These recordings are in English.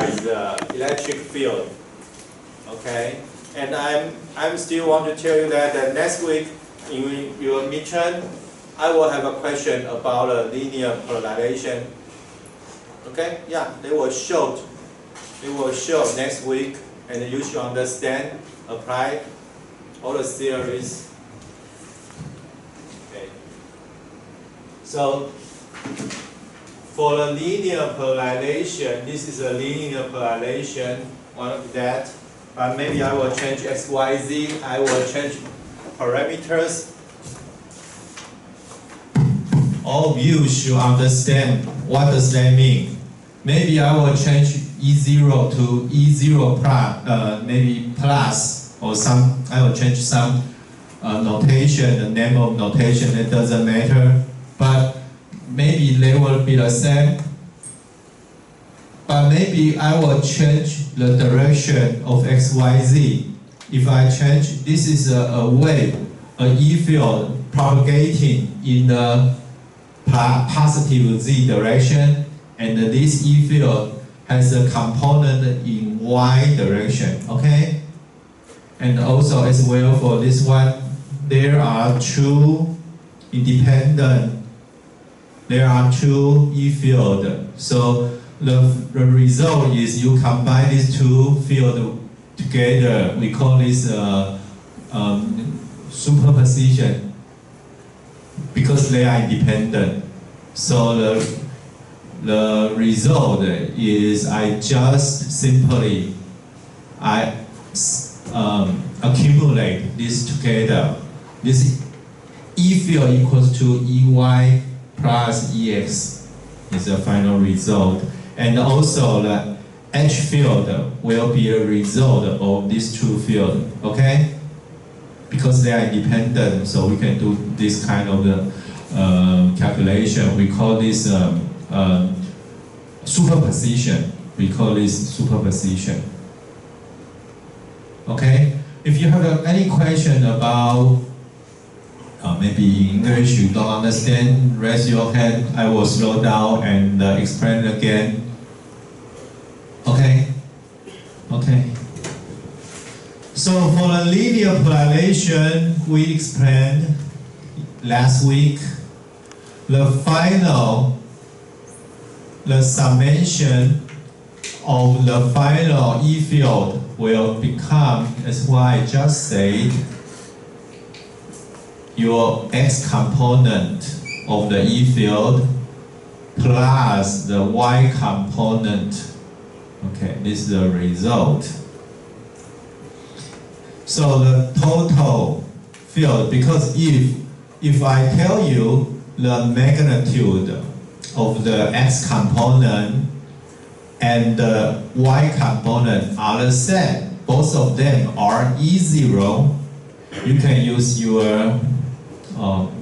is the electric field. Okay, and I'm still want to tell you that next week in your midterm, I will have a question about linear polarization. Okay, yeah, they will show next week, and you should understand, apply all the theories. Okay. So for the linear polarization, this is a linear polarization, one of that. But maybe I will change x, y, z. I will change parameters. All of you should understand what does that mean. Maybe I will change E0 to E0 plus, maybe plus, or some. I will change some notation, the name of notation. It doesn't matter. But maybe they will be the same. But maybe I will change the direction of x, y, z. If I change, this is a wave, an E field propagating in the positive z direction, and this E field has a component in y direction, okay? And also as well for this one, there are two independent, there are two E fields. So the result is you combine these two fields together. We call this superposition because they are independent. So the result is I just simply accumulate this together. This E field equals to EY plus EX is the final result. And also the H field will be a result of these two fields, okay? Because they are independent, so we can do this kind of calculation. We call this superposition. We call this superposition. Okay? If you have any question about maybe English you don't understand, raise your hand. I will slow down and explain again. Okay? Okay. So for the linear polarization, we explained last week. The summation of the final E field will become, as what I just said, your X component of the E field plus the Y component. Okay, this is the result. So the total field, because if I tell you the magnitude of the X component and the Y component are the same, both of them are E0, you can use your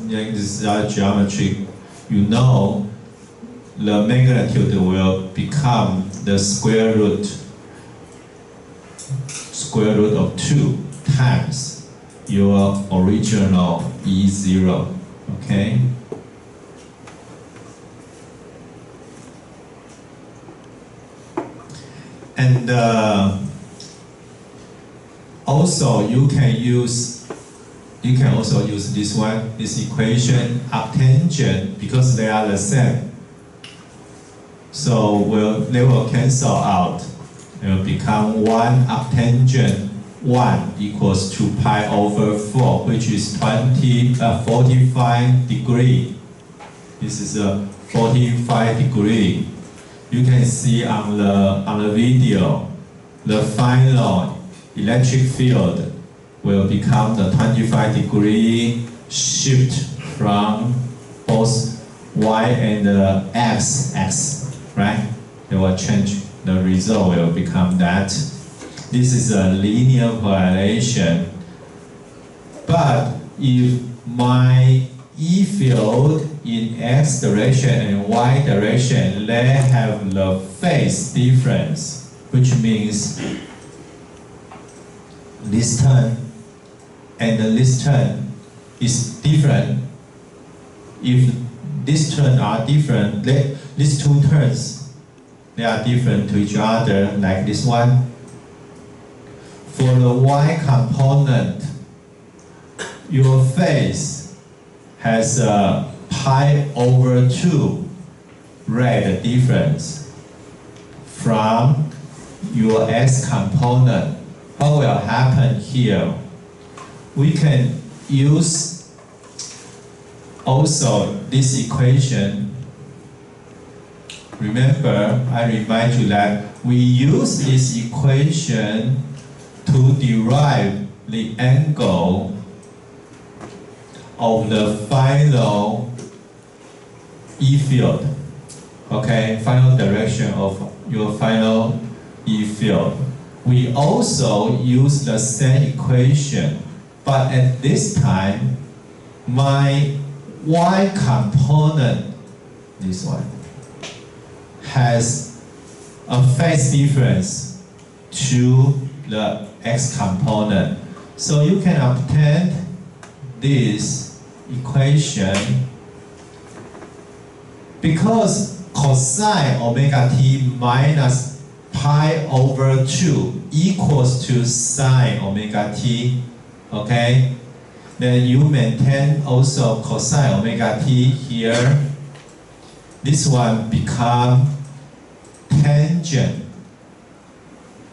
this geometry. You know the magnitude will become the square root of 2 times your original E0, okay? And also you can also use this one, this equation, arctangent, because they are the same. So they will cancel out. It will become 1 arctangent 1 equals 2 pi over 4, which is 45 degree. This is a 45 degree. You can see on the video, the final electric field will become the 25 degree shift from both Y and X, right? They will change. The result will become that. This is a linear polarization. But if my E field in X direction and Y direction, they have the phase difference, which means this turn and this turn is different. If these turns are different, these two turns, they are different to each other, like this one. For the y component, your phase has a pi/2 rate difference from your x component. What will happen here? We can use also this equation. Remember, I remind you that we use this equation to derive the angle of the final E field. Okay, final direction of your final E field. We also use the same equation, but at this time, my y component, this one, has a phase difference to the x component. So you can obtain this equation because cosine omega t minus pi/2 equals to sine omega t, okay? Then you maintain also cosine omega t here. This one become tangent.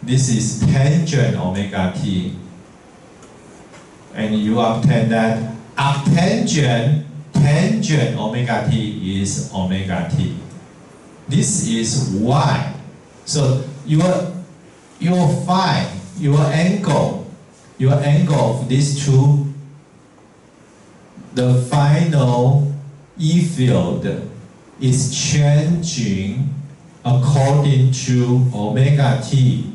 This is tangent omega t. And you obtain that arctangent tangent omega t is omega t. This is y. So your phi, your angle of these two, the final E field is changing according to omega t.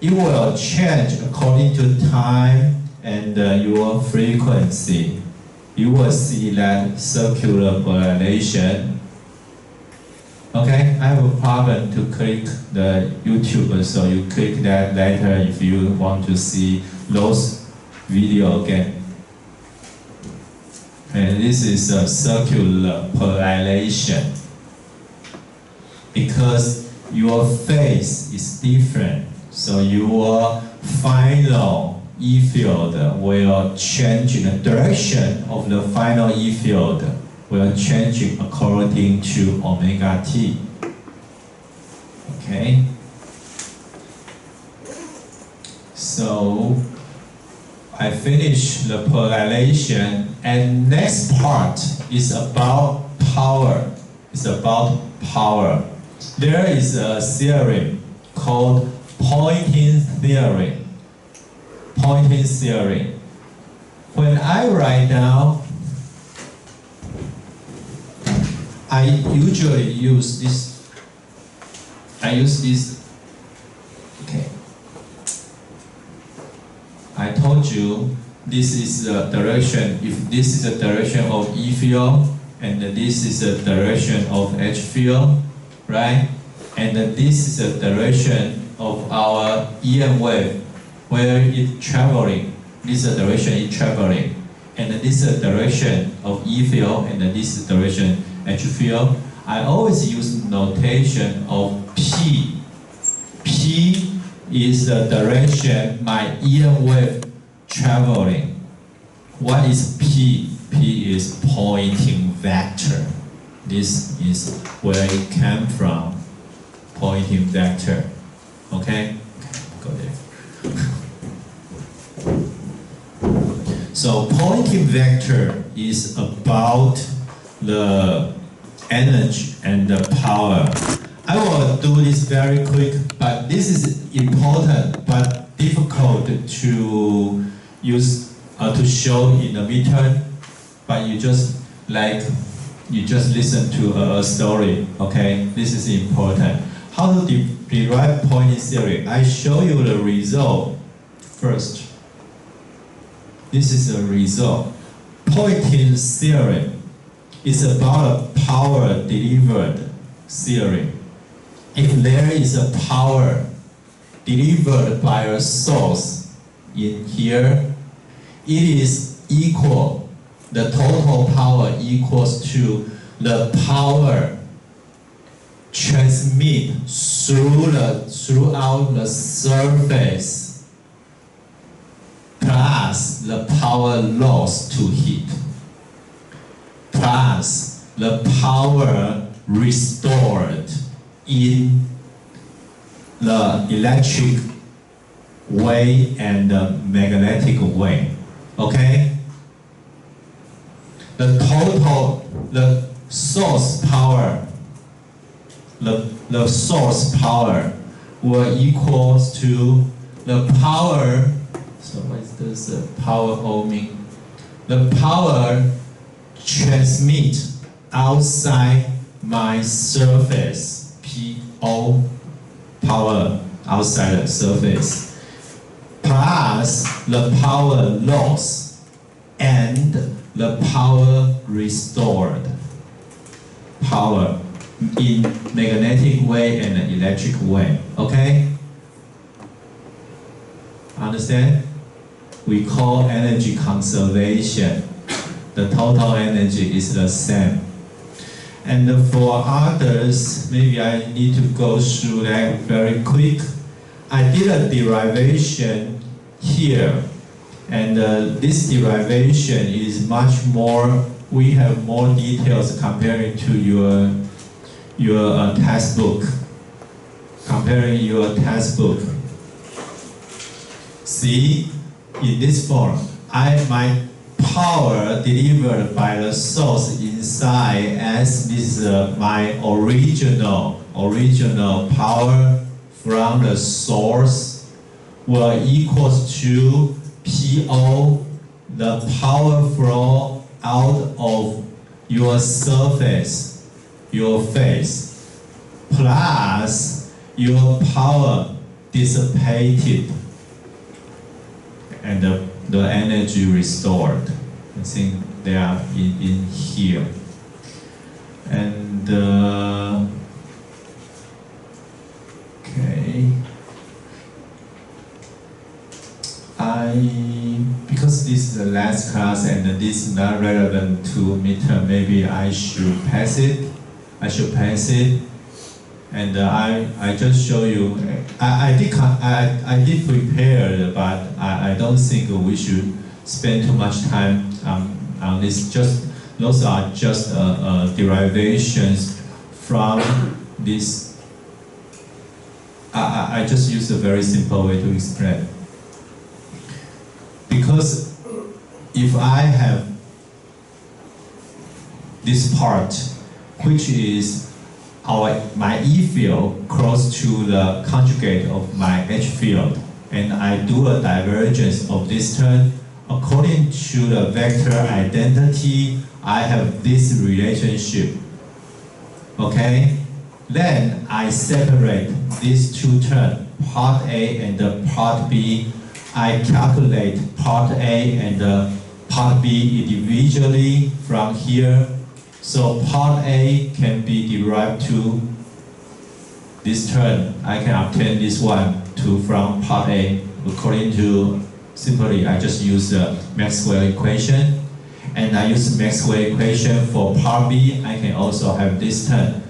It will change according to time and your frequency. You will see that circular polarization. Okay, I have a problem to click the YouTube, so you click that later if you want to see those video again. And this is a circular polarization because your phase is different. So your final E field will change, the direction of the final E field will change according to omega t. Okay? So I finished the polarization, and next part is about power. It's about power. There is a theorem called Poynting theorem. Poynting theorem. When I write down, I usually use this. Okay. I told you this is the direction. If this is the direction of E field, and this is the direction of H field, right? And this is the direction of our EM wave, where it's traveling. This is the direction it's traveling. And this is the direction of E field, and this is the direction H field. I always use notation of P. P is the direction my EM wave traveling. What is P? P is Poynting vector. This is where it came from. Poynting vector. Okay? Go there. So Poynting vector is about the energy and the power. I will do this very quick, but this is important but difficult to use to show in the midterm. But you just listen to a story. Okay, this is important. How to derive Poynting theory? I show you the result first. This is the result. Poynting theory is about a power delivered theory. If there is a power delivered by a source in here, it is equal, the total power equals to the power transmit throughout the surface plus the power loss to heat plus the power restored in the electric way and the magnetic way. Okay? The source power, the source power will equals to the power. So what is this power ohmic? The power transmit outside my surface, PO, power outside the surface, plus the power loss and the power restored, power in magnetic way and electric way. Okay? Understand? We call energy conservation. The total energy is the same. And for others, maybe I need to go through that very quick. I did a derivation here, and this derivation is much more, we have more details comparing to your textbook. Comparing your textbook. See, in this form, my power delivered by the source inside as this is my original power from the source will equals to PO, the power flow out of your surface, your face, plus your power dissipated and the energy restored. I think they are in here. And okay, because this is the last class and this is not relevant to midterm, maybe I should pass it. And I just show you. I did prepare, but I don't think we should spend too much time on this. Those are just derivations from this. I just use a very simple way to explain. Because if I have this part, which is my E field close to the conjugate of my H field, and I do a divergence of this term, according to the vector identity, I have this relationship. Okay? Then I separate these two terms, part A and the part B. I calculate part A and part B individually from here. So part A can be derived to this term. I can obtain this one from part A according to, simply I just use the Maxwell equation. And I use Maxwell equation for part B. I can also have this term.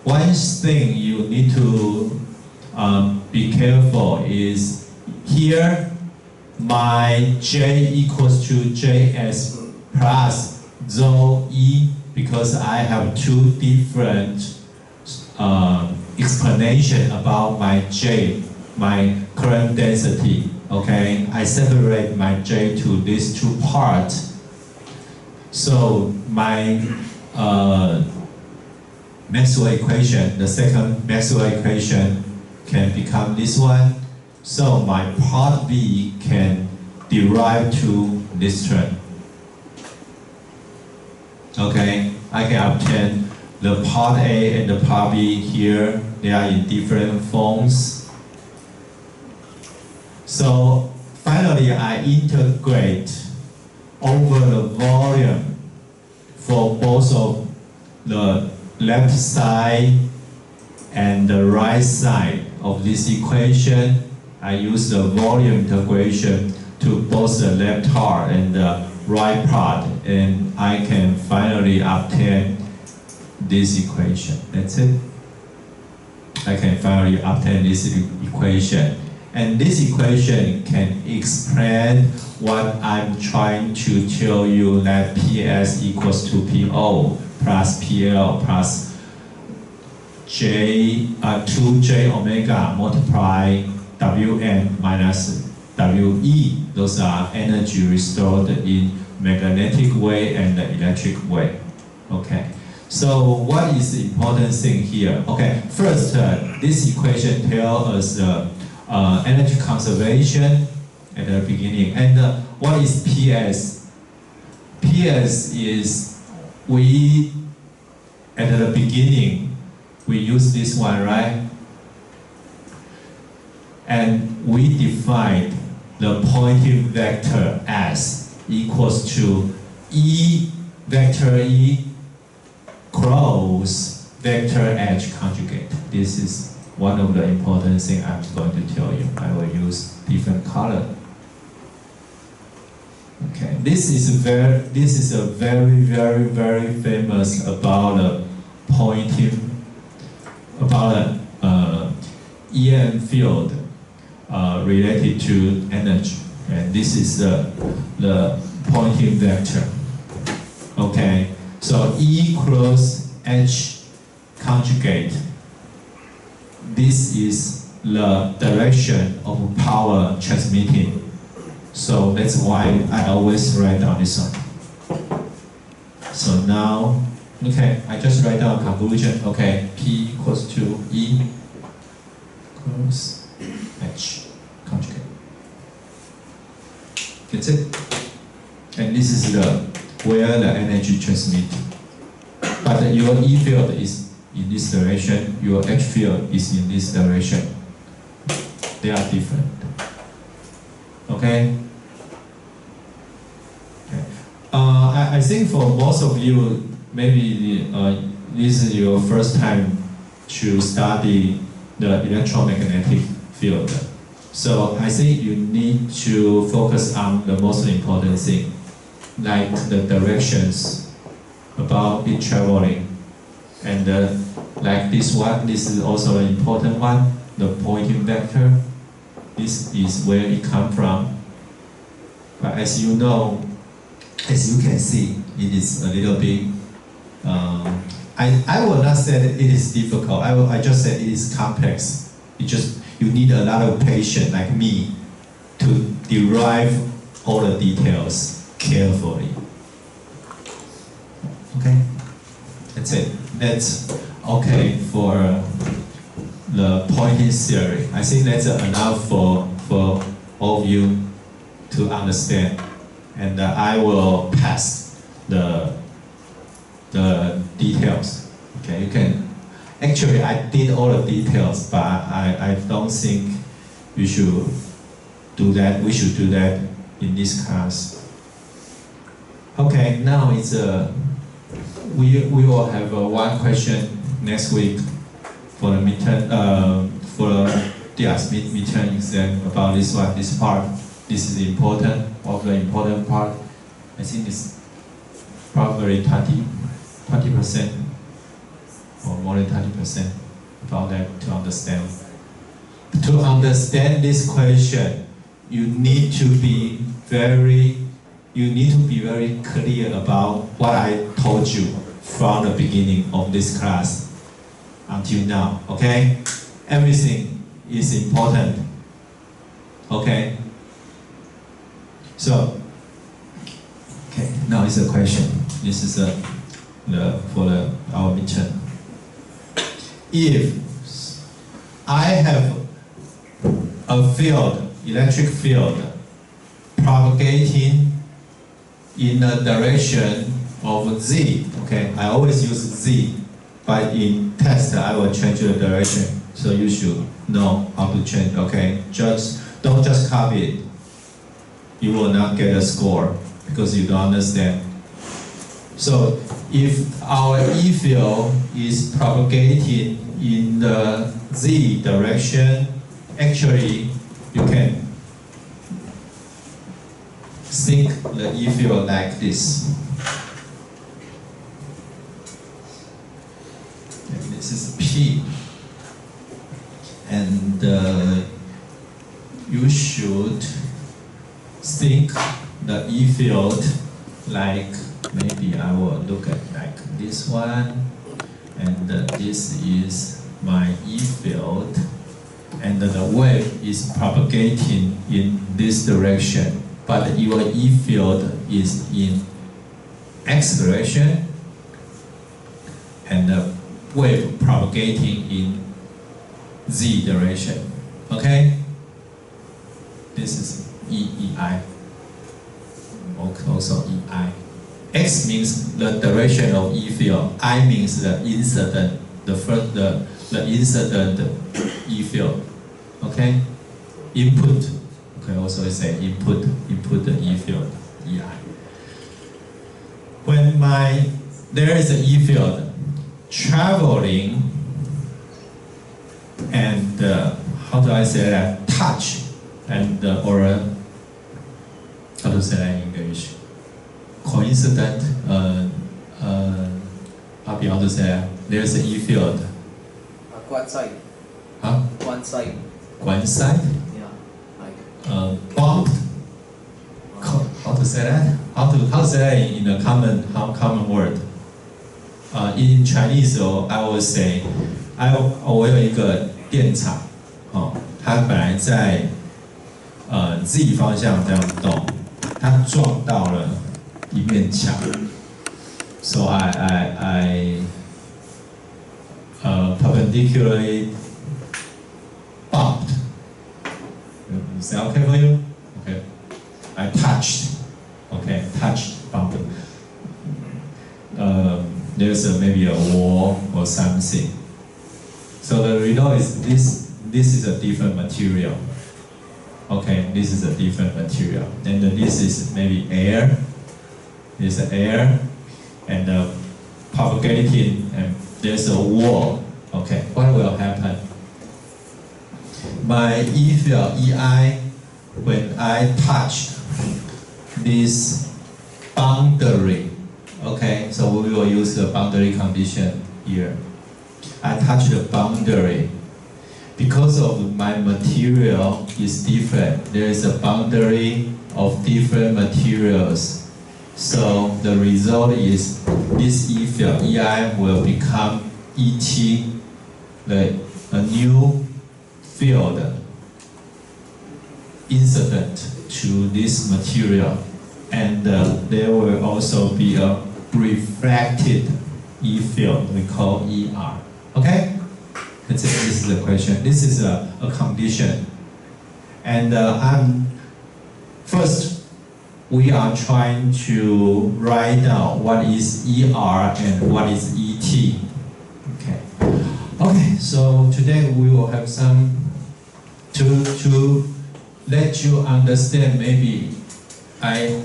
One thing you need to be careful is here my J equals to JS plus Rho E, because I have two different explanations about my J, my current density. Okay, I separate my J to these two parts. So my Maxwell equation, the second Maxwell equation, can become this one. So my part B can derive to this term. Okay, I can obtain the part A and the part B here. They are in different forms. So finally, I integrate over the volume for both of the left side and the right side of this equation. I use the volume integration to both the left part and the right part, and I can finally obtain this equation. That's it. I can finally obtain this equation. And this equation can explain what I'm trying to tell you, that PS equals to PO plus PL plus 2J omega multiply Wm minus We. Those are energy restored in magnetic way and the electric way. Okay. So what is the important thing here? Okay. First, this equation tells us energy conservation at the beginning. And what is PS? PS is at the beginning, we use this one, right? And we define the Poynting vector as equals to E vector E cross vector H conjugate. This is one of the important things I'm going to tell you. I will use different color. Okay, this is a very famous about Poynting, about EM field related to energy, and this is the Poynting vector. Okay, so E cross H conjugate. This is the direction of power transmitting. So that's why I always write down this one. So now, okay, I just write down conclusion. Okay, P equals to E cross H conjugate. That's it. And this is where the energy transmit. But your E field is in this direction, your H field is in this direction. They are different. Okay? I think for most of you, maybe this is your first time to study the electromagnetic field. So I think you need to focus on the most important thing, like the directions about it traveling. And like this one, this is also an important one, the Poynting vector. This is where it comes from. But as you know, as you can see, it is a little bit, I will not say that it is difficult. I just said it is complex. You need a lot of patience like me to derive all the details carefully. Okay, that's it. That's okay for the Poynting theory. I think that's enough for all of you to understand. And I will pass the details. Okay, you can. Actually, I did all the details, but I don't think you should do that. We should do that in this class. Okay, now it's we will have one question next week for the midterm midterm exam about this one, this part. This is important, of the important part. I think it's probably 20% or more than 20% about that to understand. To understand this question, you need to be very clear about what I told you from the beginning of this class until now, okay? Everything is important, okay? So, okay, now it's a question. This is for our midterm. If I have a field, electric field, propagating in the direction of Z, okay, I always use Z, but in test I will change the direction. So you should know how to change, okay? Don't just copy it. You will not get a score because you don't understand. So if our E field is propagating in the Z direction, actually you can think the E field like this. And this is P. you should think the E field like, maybe I will look at like this one, and this is my E field, and the wave is propagating in this direction, but your E field is in X direction, and the wave propagating in Z direction. Okay? This is EI. Also EI. X means the direction of E field. I means the incident, the incident E field. Okay? Input. Okay, also say input the E field, EI. When there is an E field traveling and how do I say that? Touch and or how to say that in English? Coincident. How to say that? There's an E field. Quan side. Huh? Quan side. Quan side? Yeah. Like. Bumped. How to say that? How to say that in a common word? In Chinese, I will say, 我有一个电场，它本来在Z 方向这样动，它撞到了一面墙 ，so I perpendicularly bumped. Is that okay for you? Okay. I touched. Okay, touched, bumped. There's maybe a wall or something. So the result is this is a different material. Okay, this is a different material. And this is maybe air. This is air and propagating, and there's a wall. Okay, what will happen? My E field, EI, when I touch this boundary, okay, so we will use the boundary condition here. I touch the boundary. Because of my material is different, there is a boundary of different materials. So the result is this E field, EI, will become ET, a new field incident to this material. And there will also be a refracted E field, we call ER. Okay? This is the question. This is a condition. And first, we are trying to write down what is ER and what is ET. Okay. Okay, so today we will have some to let you understand. Maybe I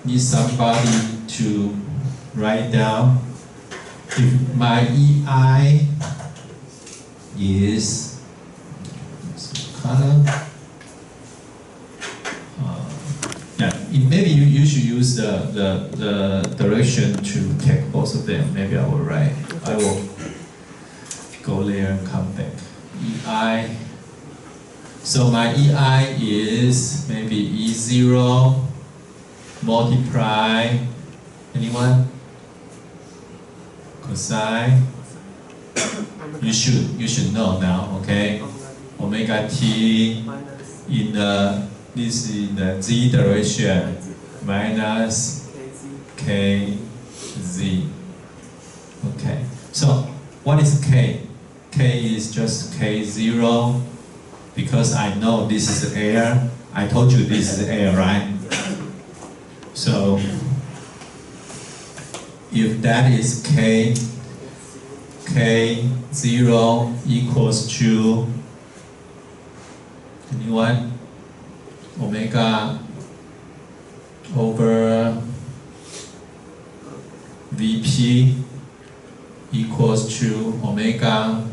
need somebody to write down if my EI is color. Yeah, maybe you should use the direction to take both of them. Maybe I will write. I will go there and come back. EI. So my EI is maybe E0 multiply. Anyone? Cosine. You should know now, okay? Omega t in this in the z direction minus kz. Okay. So what is k? K is just k0 because I know this is air. I told you this is air, right? So if that is k, k0 equals to anyone? Omega over Vp equals to omega.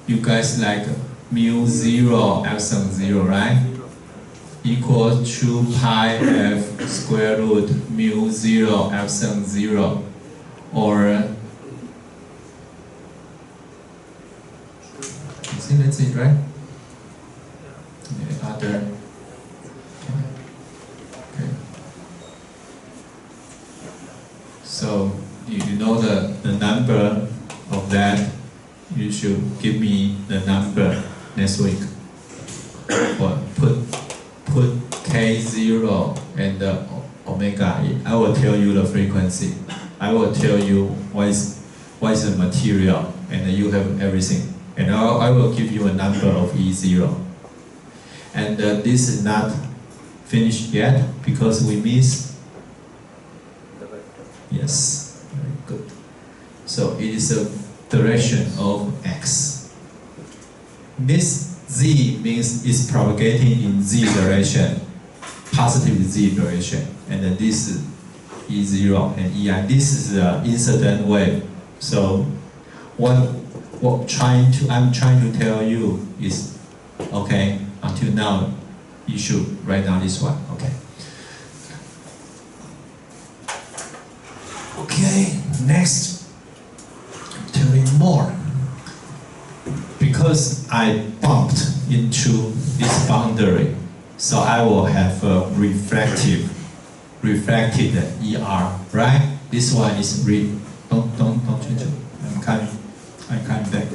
You guys like mu 0 epsilon 0, right? Equals to pi f square root mu 0 epsilon 0, or I think that's it, right? Okay, order. Okay. So if you know the number of that, you should give me the number next week. Or put K0 and omega. I will tell you the frequency. I will tell you what is the material, and you have everything. And I will give you a number of E0. And this is not finished yet because we miss. Yes, very good. So it is a direction of X. This Z means it's propagating in Z direction, positive Z direction. And then this is E0 and EI. This is the incident wave. So I'm trying to tell you is, okay, until now, you should write down this one, okay? Okay, next, tell you more. Because I bumped into this boundary, so I will have a reflected ER, right? This one is don't change it. I'm coming back.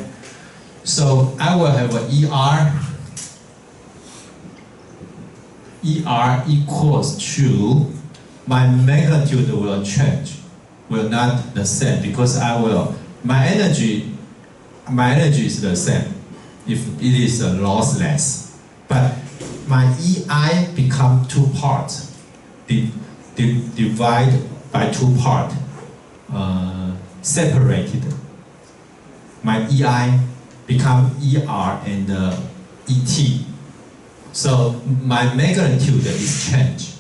So I will have an ER equals to, my magnitude will change, will not the same, because my energy is the same if it is lossless, but my EI become two parts, divide by two parts, separated. My EI become ER and ET. So my magnitude is changed.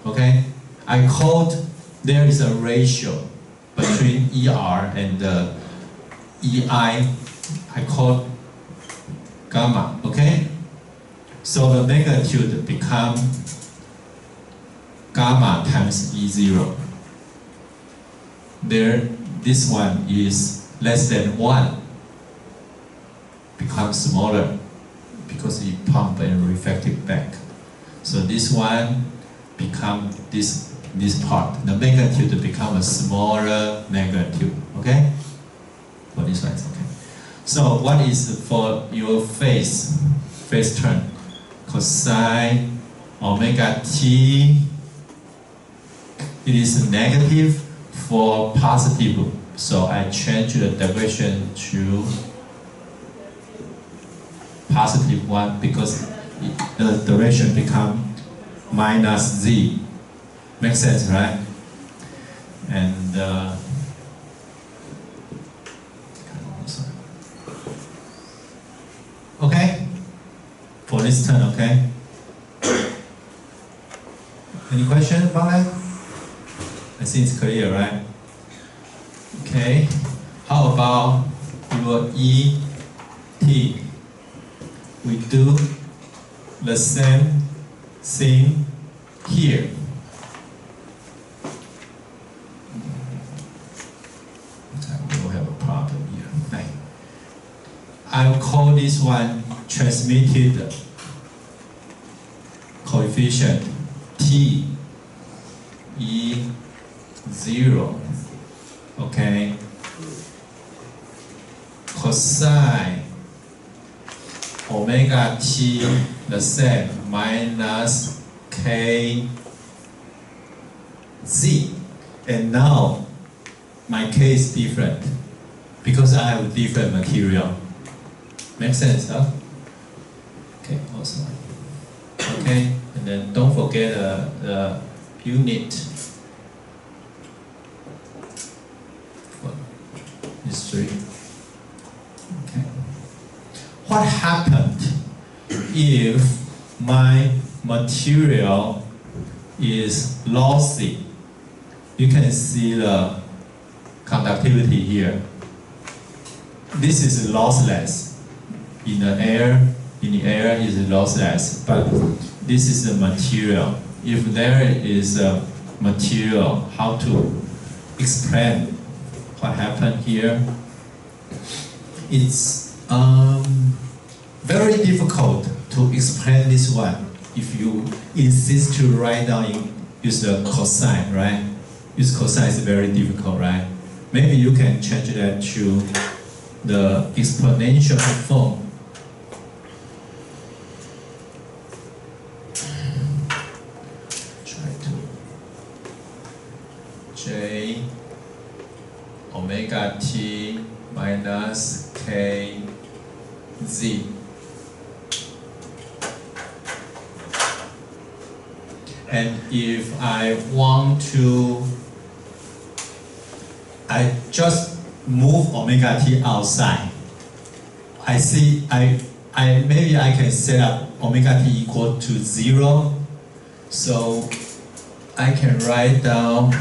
Okay? I called there is a ratio between ER and EI. I call gamma. Okay? So the magnitude become gamma times E0. There, this one is less than 1, becomes smaller because it pump and reflect it back. So this one become this part. The magnitude become a smaller magnitude. Okay? For this one, okay. So what is for your phase turn? Cosine omega t. It is negative for positive. So I change the direction to positive 1 because the direction become minus z. Makes sense, right? And okay, for this turn, okay. Any question about that? I think it's clear, right? Okay. How about your ET? We do the same thing here. We will have a problem here. I'll call this one transmitted coefficient T E0. Okay. Cosine omega t the same minus k z. And now my k is different because I have different material. Make sense, huh? Okay, also. Okay, and then don't forget the unit. History. Okay. What happened if my material is lossy? You can see the conductivity here. This is lossless. In the air is lossless, but this is the material. If there is a material, how to explain what happened here? It's very difficult to to explain this one, if you insist to write down use the cosine, right? Use cosine is very difficult, right? Maybe you can change that to the exponential form. Try to J omega t minus k z. And if I want to, I just move omega t outside. I see, maybe I can set up omega t equal to 0. So I can write down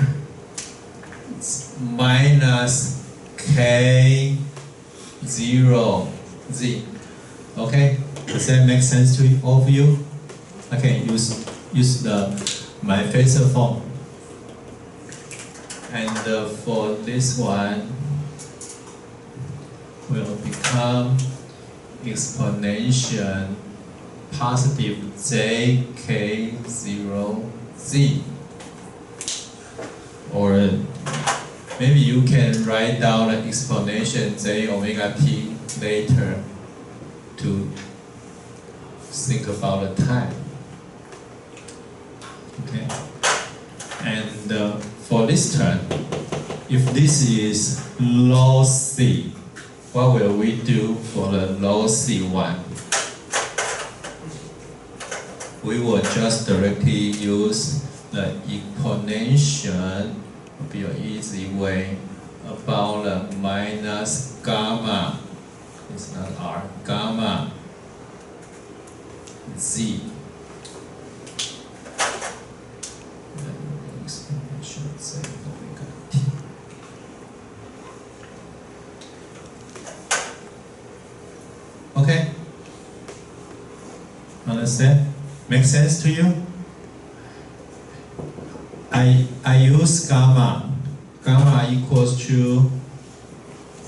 minus k 0 z. Okay, does that make sense to all of you? Okay, use my phasor form. And for this one will become exponential positive jk0z. Or maybe you can write down an exponential j omega t later to think about the time. Okay, and for this term, if this is low C, what will we do for the low C one? We will just directly use the exponential, would be an easy way, about the minus gamma, it's not R, gamma Z. Okay? Understand? Make sense to you? I use gamma. Gamma equals to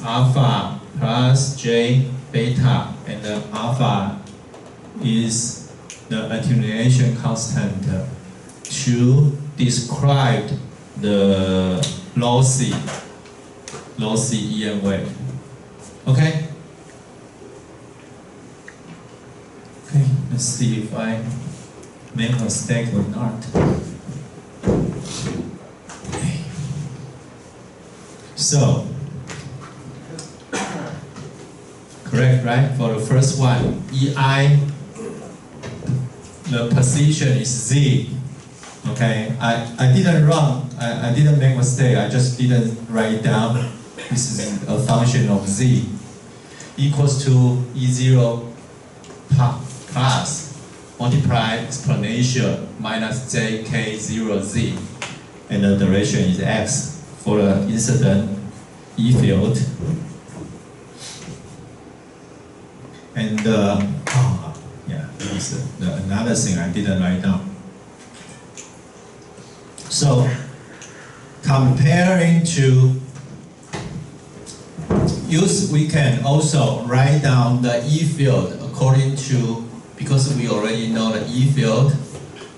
alpha plus j beta, and the alpha is the attenuation constant to describe the low C EM wave. Okay? Okay, let's see if I make a mistake or not. Okay. So, correct, right? For the first one, EI, the position is Z. Okay, I didn't run, I didn't make a mistake, I just didn't write down. This is a function of Z equals to E0 plus multiply exponential minus jk0z, and the duration is x for the incident E field. And yeah, this is another thing I didn't write down. So comparing to we can also write down the E field according to, because we already know the E field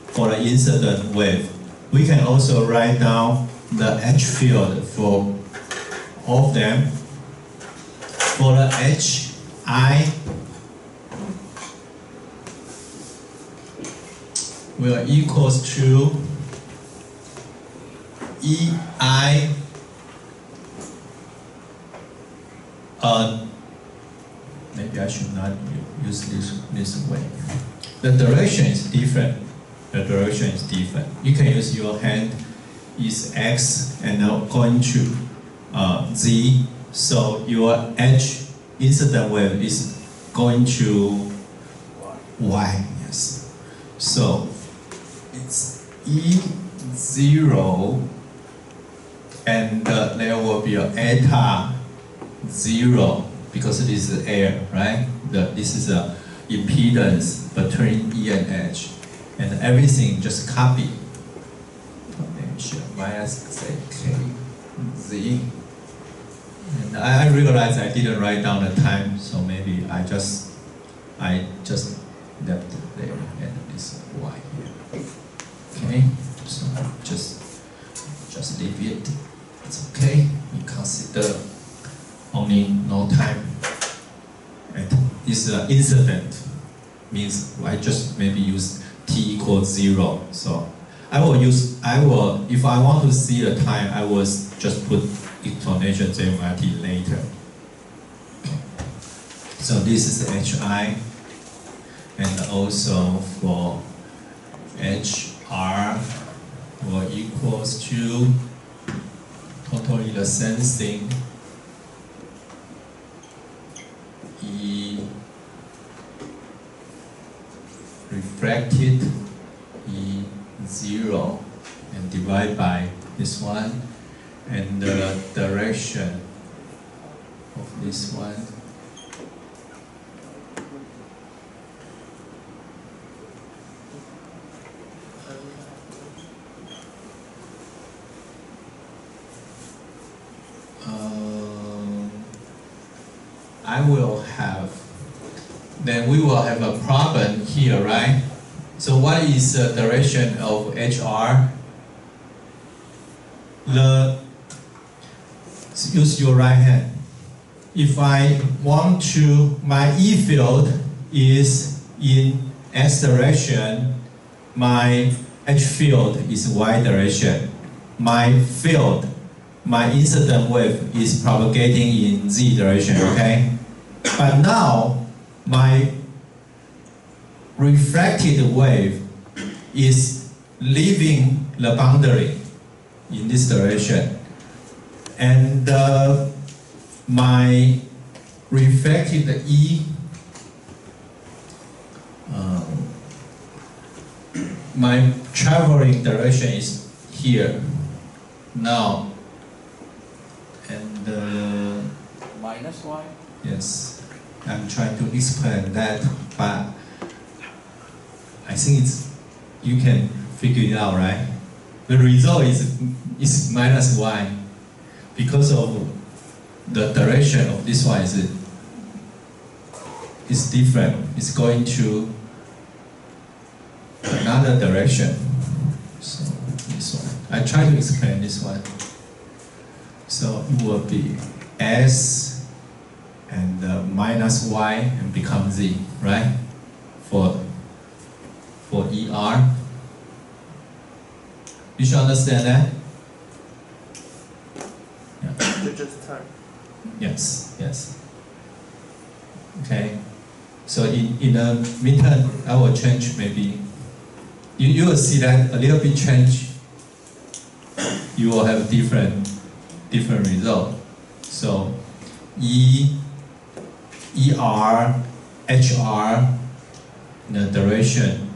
for the incident wave. We can also write down the H field for all of them. For the HI will equals to EI maybe I should not use this way. The direction is different. The direction is different. You can use your hand is X and now going to Z. So your H incident wave is going to Y. Yes. So it's E0, and there will be a eta 0 because this is air, right? This is a impedance between E and H, and everything just copy. Potential minus k z. And I realized I didn't write down the time, so maybe I just left layer and this Y here. Okay, so just leave it. It's okay. We consider only no time. And this incident means I just maybe use t equals 0. So if I want to see the time, I will just put explanation JMIT later. So this is HI, and also for HR will equals to totally the same thing. E refracted E0 and divide by this one, and the direction of this one we will have a problem here, right? So what is the direction of HR? Use your right hand. If I want to, my E field is in S direction, my H field is Y direction. My field, my incident wave is propagating in Z direction, okay? But now, my refracted wave is leaving the boundary in this direction. And my refracted E, my traveling direction is here now. And minus Y? Yes, I'm trying to explain that, but I think you can figure it out, right? The result is minus Y because of the direction of this one is different. It's going to another direction. So this one, I try to explain this one. So it will be S and minus Y and become Z, right? For ER. You should understand that? Yeah. Just time. Yes, yes. Okay. So in the meantime, I will change maybe. You will see that a little bit change. You will have different result. So ER, HR, the direction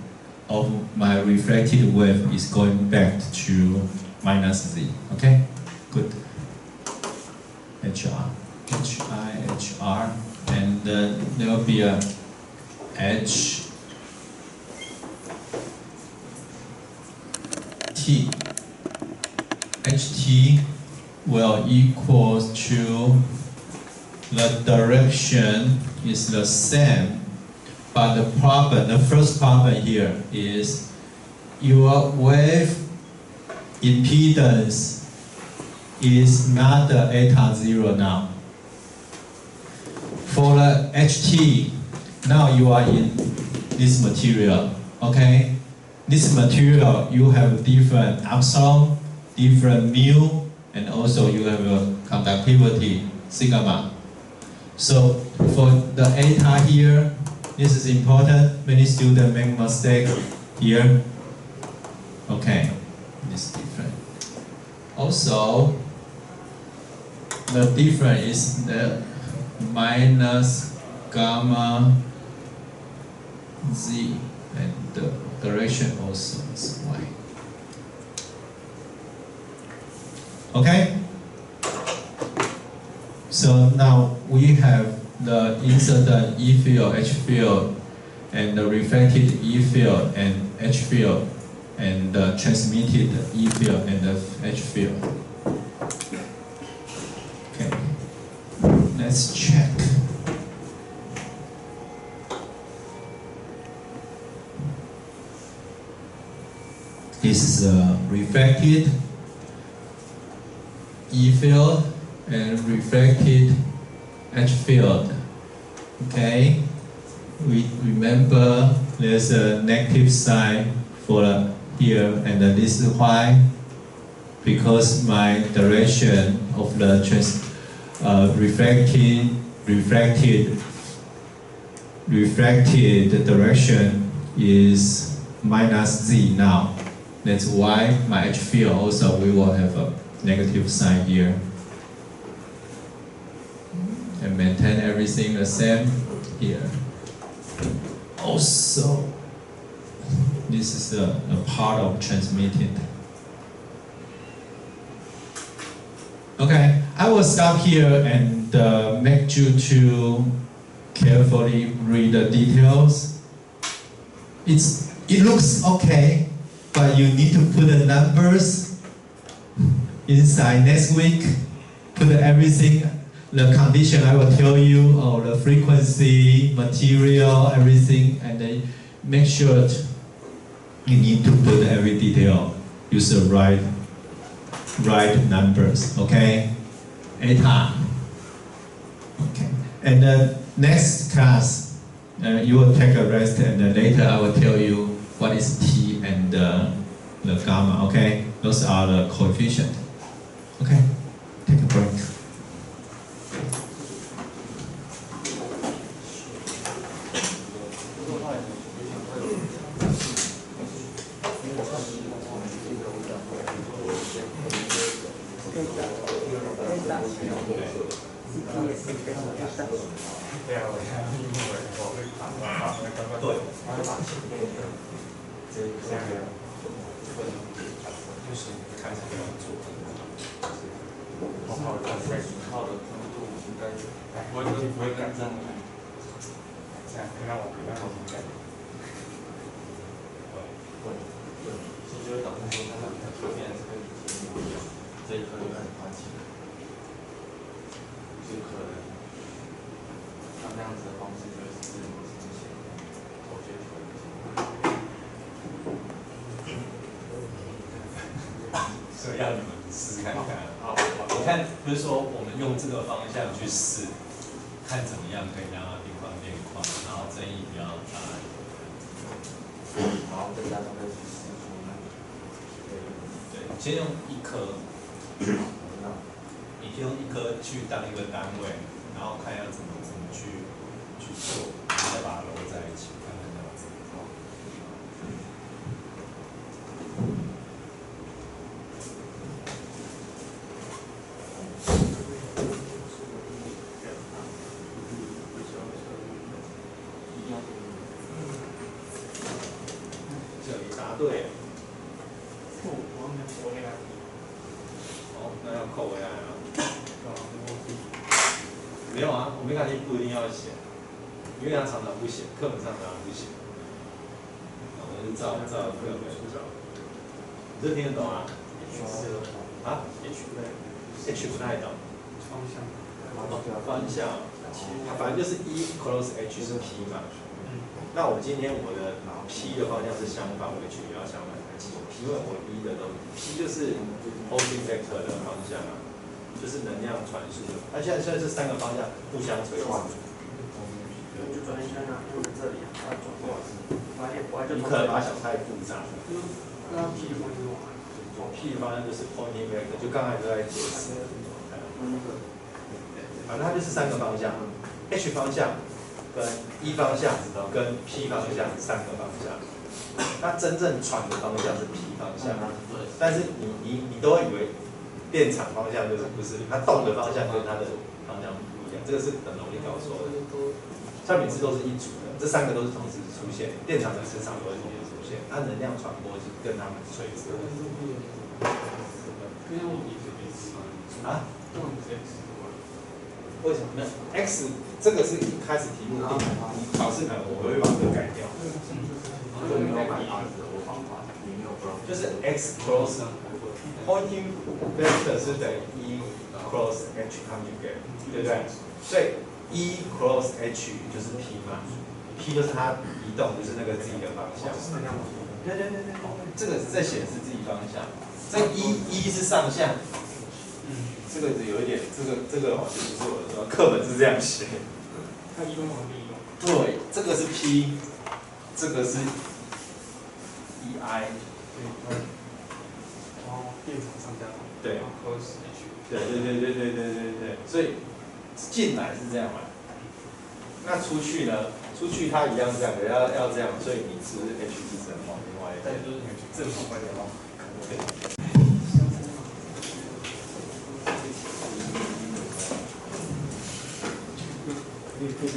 of my refracted wave is going back to minus Z. Okay, good. HR, HI, HR, and there will be a HT. HT will equal to the direction is the same, but the first problem here is your wave impedance is not the eta 0 now. For the HT, now you are in this material, okay? This material, you have different epsilon, different mu, and also you have a conductivity, sigma. So for the eta here, this is important. Many students make mistake here. Okay, this is different. Also, the difference is the minus gamma Z, and the direction also is Y. Okay? So now we have the incident E field, H field, and the reflected E field and H field, and the transmitted E field and the H field. Okay, let's check. This is a reflected E field and reflected H field. Okay, we remember there's a negative sign for here, and this is why, because my direction of the refracted direction is minus z now. That's why my H field also we will have a negative sign here. And maintain everything the same here. Also, this is a part of transmitted. Okay, I will stop here and make you to carefully read the details. It looks okay, but you need to put the numbers inside next week. Put everything, the condition I will tell you, or the frequency, material, everything, and then make sure you need to put every detail. Use the right numbers. Okay, eta. Okay, and the next class, you will take a rest, and later I will tell you what is T and the gamma. Okay, those are the coefficients. Okay, take a break.所以要你们试看看。你看，就是说我们用这个方向去试，看怎么样可以让它变宽变宽，然后争议不要大。然后再加上再去试出来。对，先用一颗，你先用一颗去当一个单位，然后看要怎么去做，然后再把它揉在一起，看看这样子。对，哦，那要扣回来啊。没有啊，欧米伽 T 不一定要写，因为它常常不写，课本上常常不写。我们是照课本。你这听得懂啊？啊 ？H 不太懂。方向，反正就是 E close H 是 P 嘛。那我今天我的 P 的方向是相反，我的 H 也要相反才记。因为我 E 的都 P 就是 Pulsing vector 的方向啊，就是能量传输的。那现在这三个方向互相垂直。就转一圈啊，用这里啊，把它转过来。你可能把它想太复杂了。那 P 的方向是什么 ？P 的方向就是 Pulsing vector， 就刚才都在解释。反正它就是三个方向 ，H 方向。跟 E 方向跟 P 方向三个方向，那真正传的方向是 P 方向，但是你都会以为电场方向就是不是，它动的方向跟它的方向不一样，这个是很容易搞错的。像每次都是一组的，这三个都是同时出现，电场跟磁场都会同时出现，它能量传播是跟它们垂直。啊？为什么呢 ？X 这个是一开始题目考试可能我会把这个改掉。就是 X cross pointing vector 是等于 E cross H conjugate， 对不对？所以 E cross H 就是 P 嘛， P 就是它移动，就是那个 z 的方向。对，这个是在显示 z 方向。这一是上下。这个有一点，这个好像不是我的说，课本是这样写。它移动往另一动。对，这个是 P， 这个是 EI。哦，变成上下。对。和时去。对，所以进来是这样嘛。那出去呢？出去它一样这样的，要这样，所以你是 H 是正方，另外一边就是正方关联嘛。对。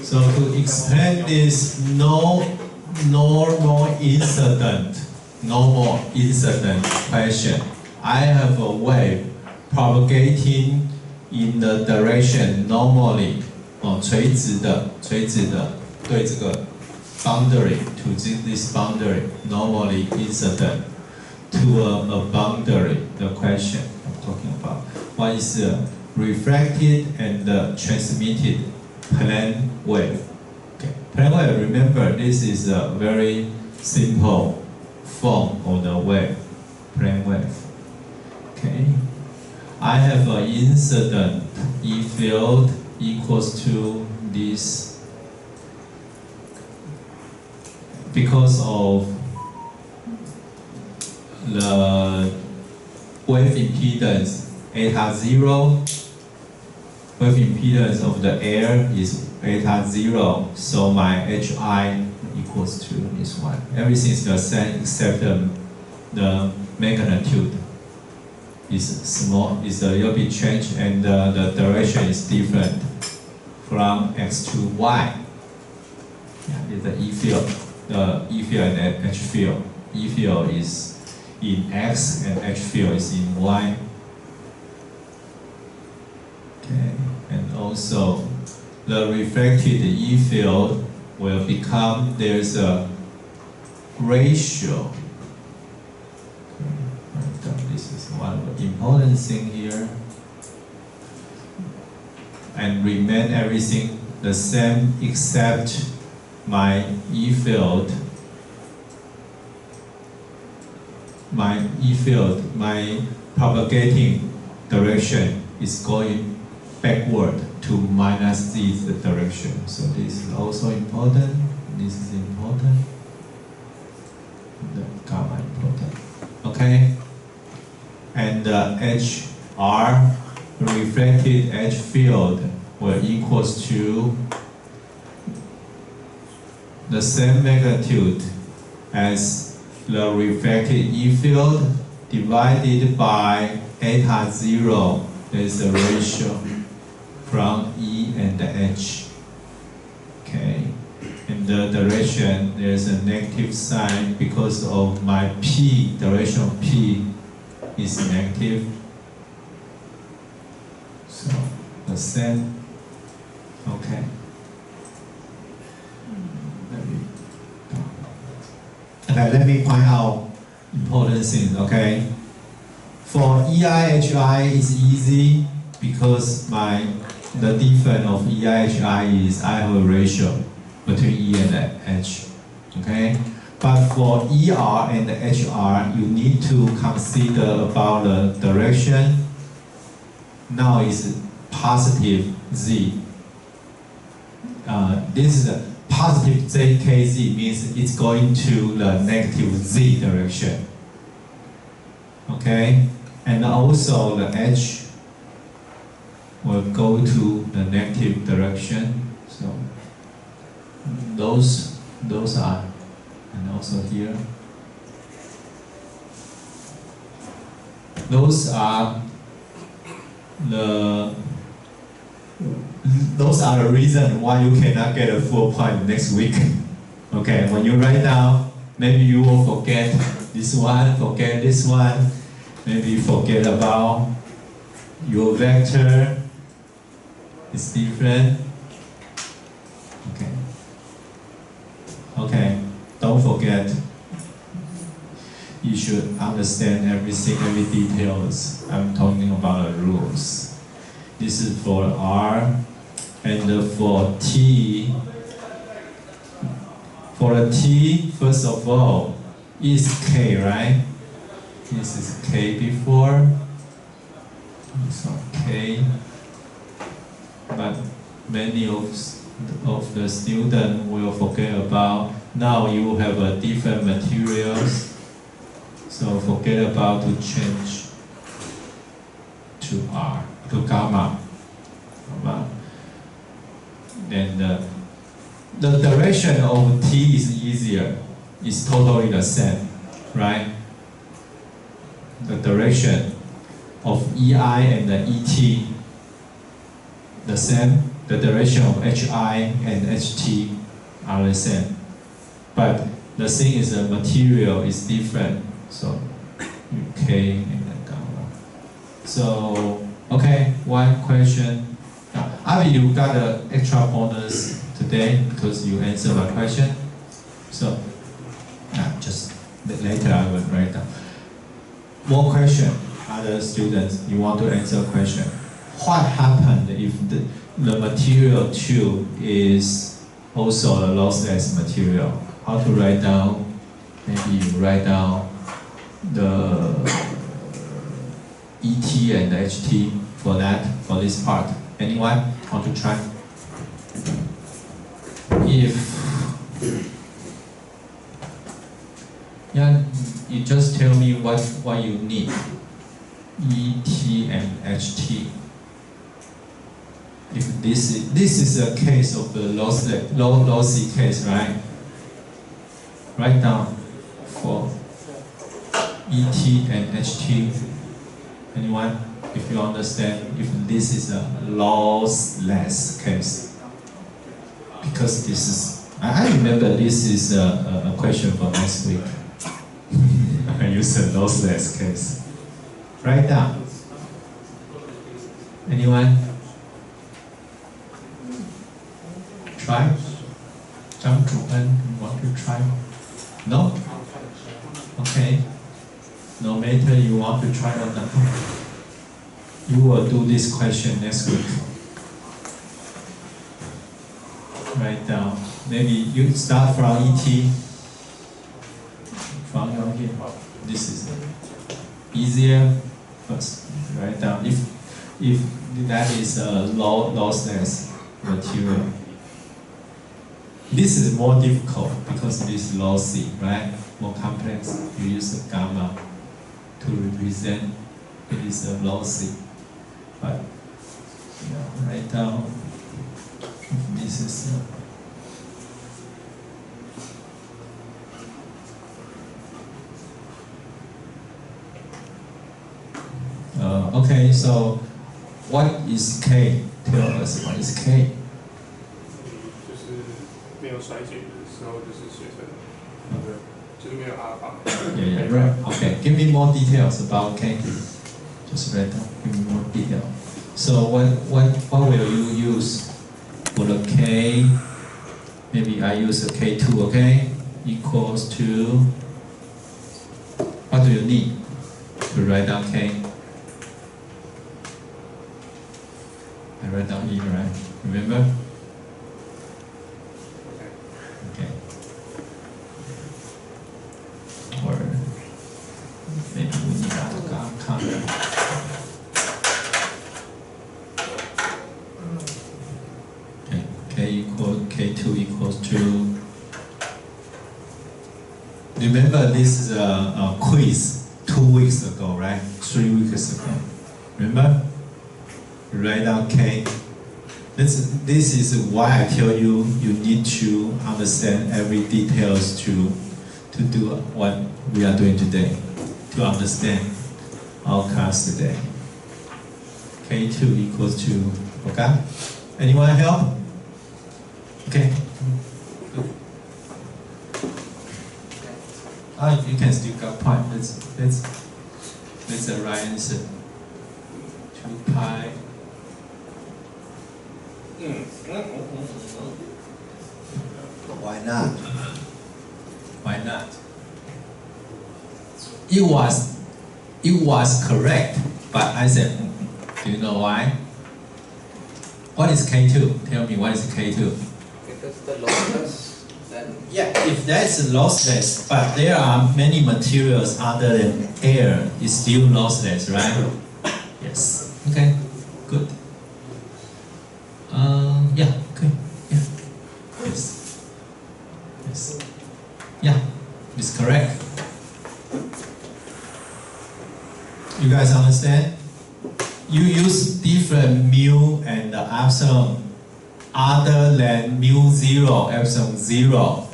So to explain this normal incident question, I have a wave propagating in the direction normally, 垂直的对这个 boundary to this boundary normally incident to a boundary. The question I'm talking about, what is refracted and transmitted plane wave. Okay. Plane wave, remember, this is a very simple form of the wave, plane wave. Okay. I have an incident E field equals to this because of the wave impedance eta 0. Wave impedance of the air is eta 0, so my HI equals to this one. Everything is the same except the magnitude is small, is a little bit changed, and the direction is different from X to Y. Yeah, it's the E field, and H field. E field is in X and H field is in Y. Okay. And also, the reflected E field will become, there's a ratio. This is one important thing here. And remain everything the same except my E field. My propagating direction is going backward to minus this direction. So this is also important. This is important. The gamma important. Okay. And HR, reflected H field, will equals to the same magnitude as the reflected E field divided by eta 0. There's a ratio from E and H. Okay. In the direction, there's a negative sign because of my P, direction of P is negative. So, the same. Okay. Let me point out important things, okay? For EIHI is easy because the difference of EIHI is I have a ratio between E and H, okay? But for ER and HR, you need to consider about the direction. Now is positive Z. This is a positive ZKZ means it's going to the negative Z direction. Okay? And also the H will go to the negative direction. So those are, and also here. Those are the reason why you cannot get a full point next week. Okay, when you write down, maybe you will forget this one, forget this one, maybe forget about your vector. It's different. Okay. Okay, don't forget. You should understand everything, every details. I'm talking about the rules. This is for R, and for T, For a t, first of all, is k, right? This is k before. So k. But many of the students will forget about, now you have a different materials, so forget about to change to R, to gamma. Then the direction of T is easier, it's totally the same, right? The direction of EI and the ET, the same. The direction of HI and HT are the same. But the thing is the material is different. So K and then gamma. So, okay, one question. Avi, you got an extra bonus today because you answered my question. So, just later I will write down. More question, other students, you want to answer a question. What happened if the material tube is also a lossless material? How to write down? Maybe you write down the ET and the HT for that, for this part. Anyone want to try? Yeah, you just tell me what you need. ET and HT. If this is a case of the lossy case, right? Write down for ET and HT. Anyone? If you understand, if this is a lossless case, because this is, I remember this is a question for next week. I use a lossless case. Write down. Anyone? Try? Jump to N, you want to try? No? Okay. No matter you want to try or not, you will do this question next week. Write down. Maybe you start from ET. From here. This is easier. First, write down. If that is a lossless material. This is more difficult because it is lossy, right? More complex. You use the gamma to represent it is a lossy. But write down. This is okay. So, what is K? Tell us what is K. 就是没有衰减的时候，就是学生，就是没有阿尔法。Yeah, right. Okay. Give me more details about K. Just write down. Give me more detail. So, what will you use for the K? Maybe I use a K2. Okay, equals to. What do you need to write down K? I write down E, right? Remember? Okay. Or maybe we need a counter. Okay. K2 equals to. Remember this is a quiz 2 weeks ago, right? 3 weeks ago. Remember? Write down K. This is why I tell you need to understand every details to do what we are doing today, to understand our class today. K2 equals to, okay? Anyone help? Okay. You can still get point. Let's the right answer. 2 pi. Why not? Why not? It was correct, but I said, do you know why? What is K2? Tell me what is K2? Because the lossless, then Yeah, if that's lossless, but there are many materials other than air, it's still lossless, right? Yes. Okay, good. Yeah, okay. Yeah. Yes. Yes. Yeah, it's correct. You guys understand? You use different mu and epsilon other than mu 0, epsilon 0.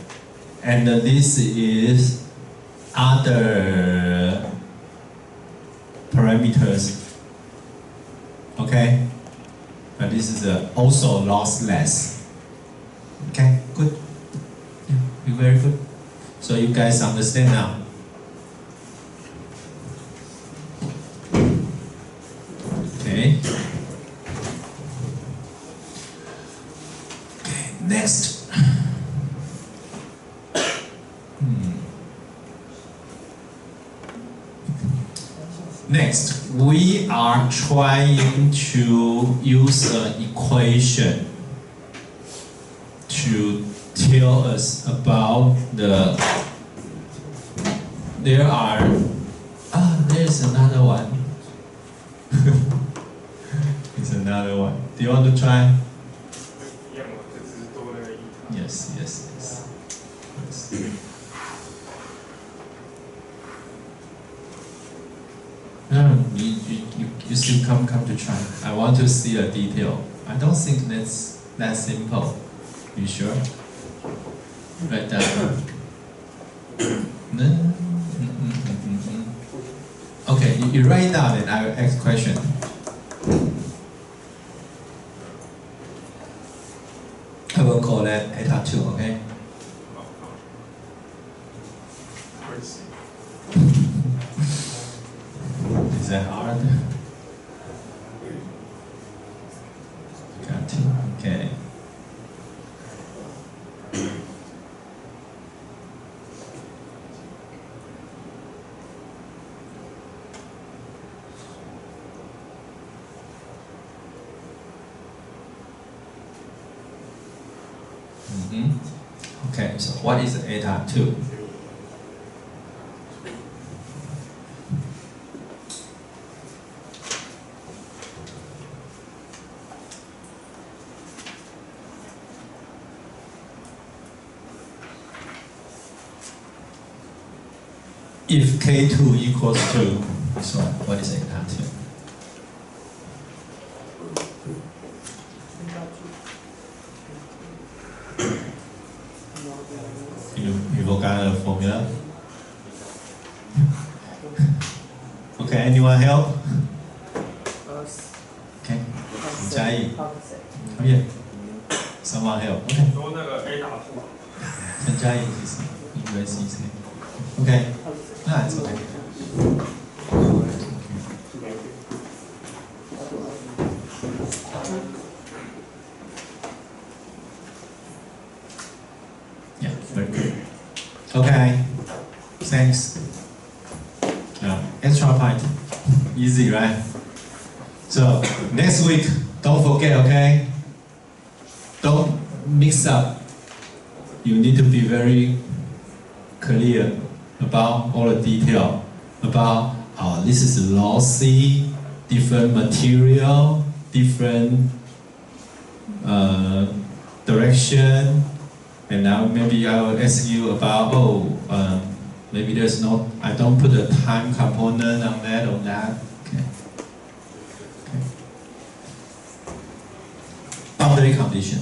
And this is other parameters. Okay? But this is also lossless. Okay, good. Yeah, you're very good. So you guys understand now. Okay. Okay, next. Next, we are trying to use an equation to tell us about there's another one. It's another one. Do you want to try? Yes. No, you still come to try. I want to see a detail. I don't think that's that simple. You sure? Write down. No. Okay, you write down and I will ask question. I will call that eta 2, okay? Is that hard? Got it. Okay. Okay, so what is eta 2? If K2 equals to this one, what is eta 2? You forgot the formula? Okay, anyone help? Okay, 加一. Oh yeah, someone help. Okay. 说那个 A 打数。陈嘉颖是应该是谁 ？Okay, no, it's okay. Yeah, very good. Okay, thanks. Extra point, easy, right? So next week, don't forget, okay? Don't mix up. You need to be very clear about all the detail about this is lossy, different material, different direction, and now maybe I will ask you about maybe there's no, I don't put a time component on that or that. Okay. Boundary condition.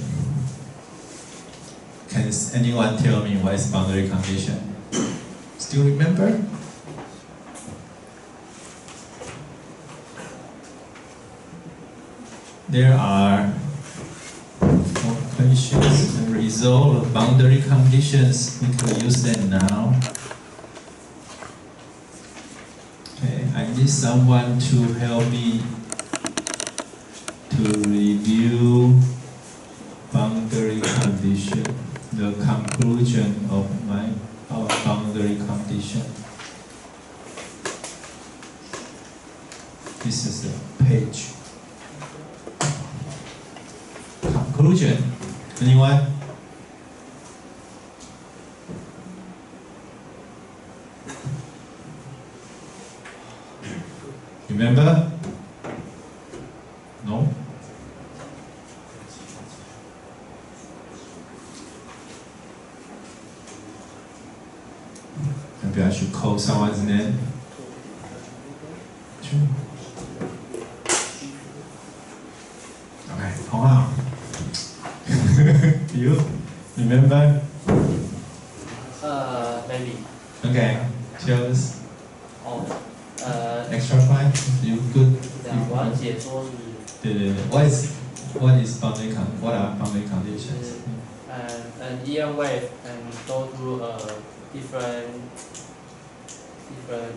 Can anyone tell me what is boundary condition? Still remember? There are four questions. The result of boundary conditions. We can use them now. Okay, I need someone to help me to review boundary condition, the conclusion of our boundary condition. This is the page. Conclusion. Anyone? Remember? No? Maybe I should call someone's name. Sure. Okay, hold on. You remember? maybe. Okay, tell us. Oh, Extra point? You good? 这样我要解说是，对对对。What is boundary con? What are boundary conditions? an EM wave can go through a different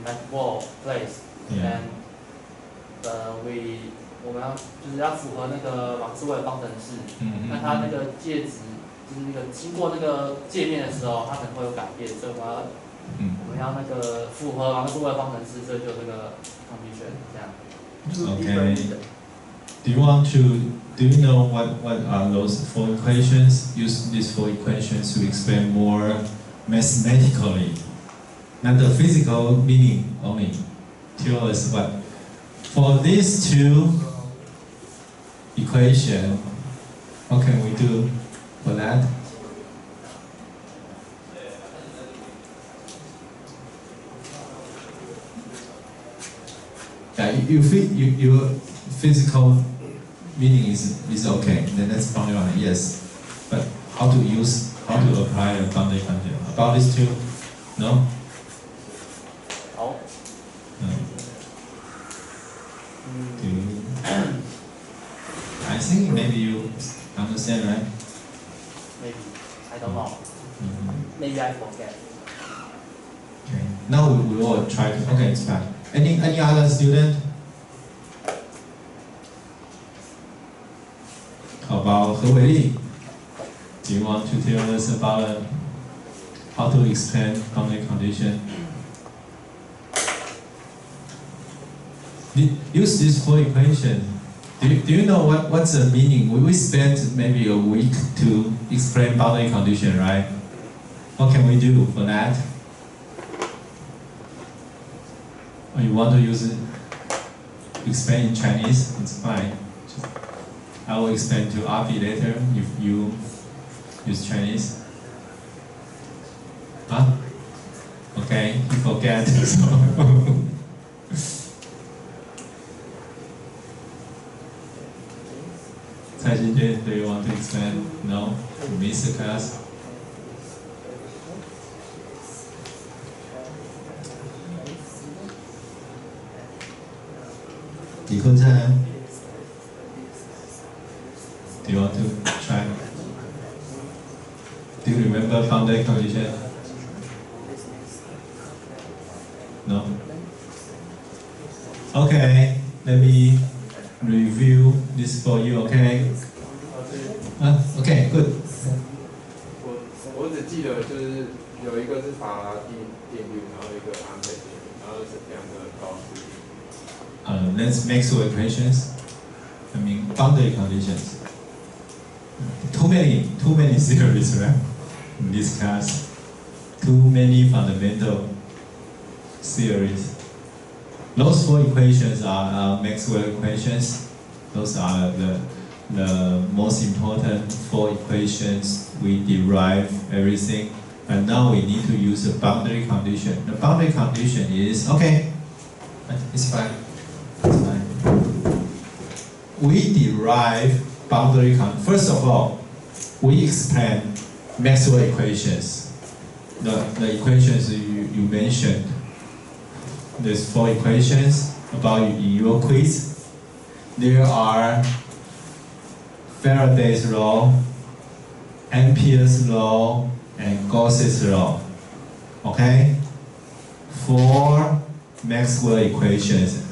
like wall place Yeah. and我们就是要符合那个马克思韦方程式。那它那个介质就是那个经过那个界面的时候，它可能会有改变，所以我们要那个符合马克思韦方程式，所以就这个 condition 这样。Okay. Do you know what are those four equations? Use these four equations to explain more mathematically, not the physical meaning only. Tell us what. For these two equations, what can we do for that? Yeah, your physical meaning is okay. Then that's boundary line, yes. But how to apply a boundary condition? About these two, no? 好。I think maybe you understand, right? Maybe I don't know. Maybe I forget. Okay. Now we will try to. Okay, it's fine. Any other student? How about He Weili? Do you want to tell us about how to explain boundary condition? Use these four equations. Do you know what's the meaning? We spent maybe a week to explain boundary condition, right? What can we do for that? Or you want to use it, explain in Chinese? It's fine. I will explain to Avi later if you use Chinese. Huh? Okay, you forget. Cai Jinjie, do you want to explain? No? You miss the class? Li Kunchan, do you want to try? Do you remember boundary condition? No? Okay, let me review this for you, okay? Okay, good. 我只记得就是有一个是法拉第定律，然后一个安培定律，然后是两个高速。Let's Maxwell equations. I mean boundary conditions. Too many theories, right? In this class, too many fundamental theories. Those four equations are Maxwell equations. Those are the most important four equations. We derive everything. And now we need to use a boundary condition. The boundary condition is, okay, it's fine. It's fine. We derive boundary condition. First of all, we explain Maxwell equations. The equations you mentioned. There's four equations about in your quiz. There are Faraday's law, Ampere's law, and Gauss's law. Okay? Four Maxwell equations.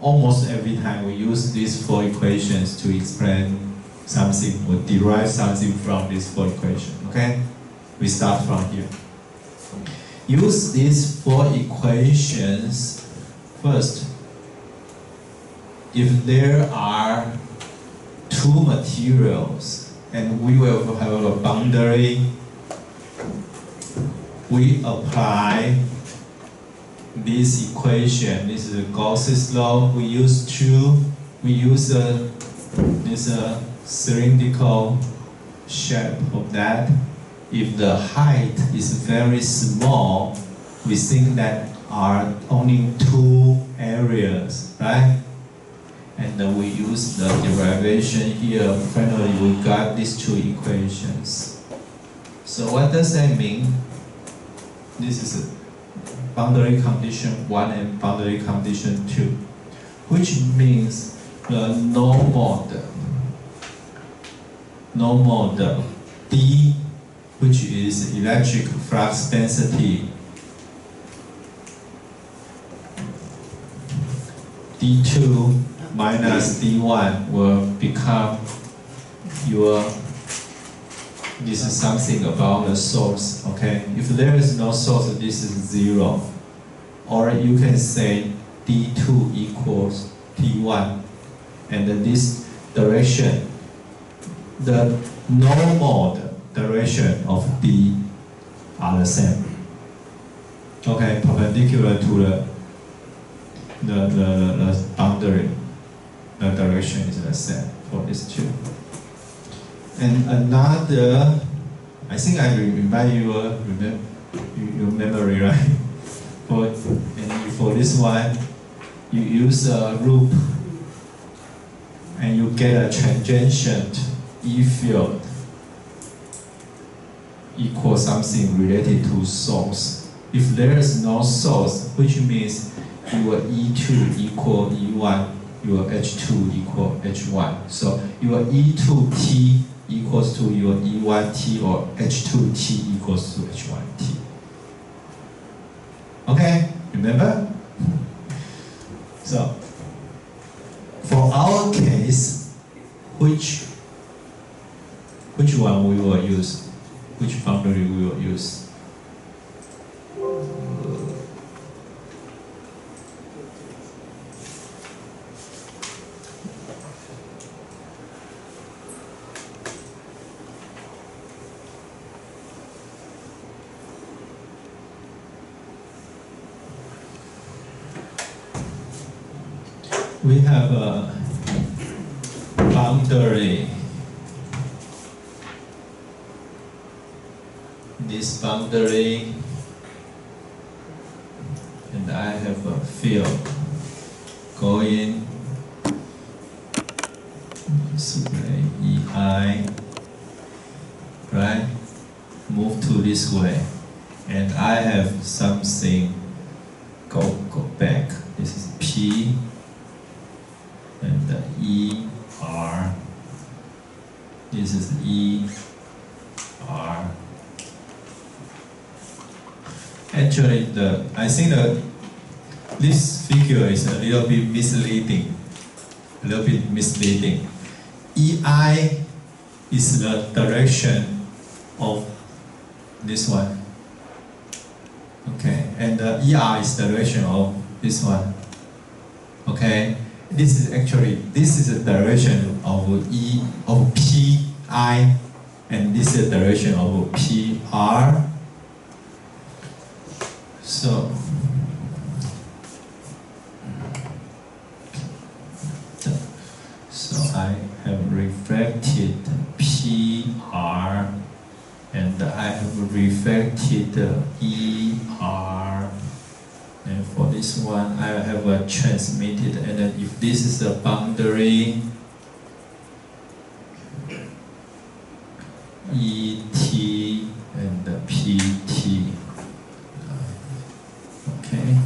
Almost every time we use these four equations to explain something or derive something from these four equations. Okay? We start from here. Use these four equations first. If there are two materials and we will have a boundary, we apply this equation, this is Gauss's law. We use this cylindrical shape of that. If the height is very small, we think that are only two areas, right? And we use the derivation here. Finally, we got these two equations. So what does that mean? This is boundary condition 1 and boundary condition 2, which means the normal D, which is electric flux density, D2 minus D1 will become this is something about the source, okay? If there is no source, this is 0. Or you can say D2 equals D1. And then this direction, the normal direction of D are the same. Okay, perpendicular to the boundary, the direction is the same for these two. And another, I think I will remind you your memory, right? For this one, you use a loop and you get a tangent E field equal something related to source. If there is no source, which means your E2 equal E1, your H2 equal H1. So your E2T equals to your E1T, or H2T equals to H1T. Okay, remember? So, for our case, which one we will use? Which boundary we will use? We have a boundary. This boundary, and I have a field going this way, EI, right? Move to this way, and I have something go back. This is P. And the E, R, this is E, R. Actually, I think this figure is a little bit misleading. EI is the direction of this one. Okay, and the ER is the direction of this one. Okay. This is the direction of PI, and this is the direction of PR. So I have reflected PR, and I have reflected ER. And for this one, I have a transmitted, and then if this is the boundary, ET and the PT. Okay.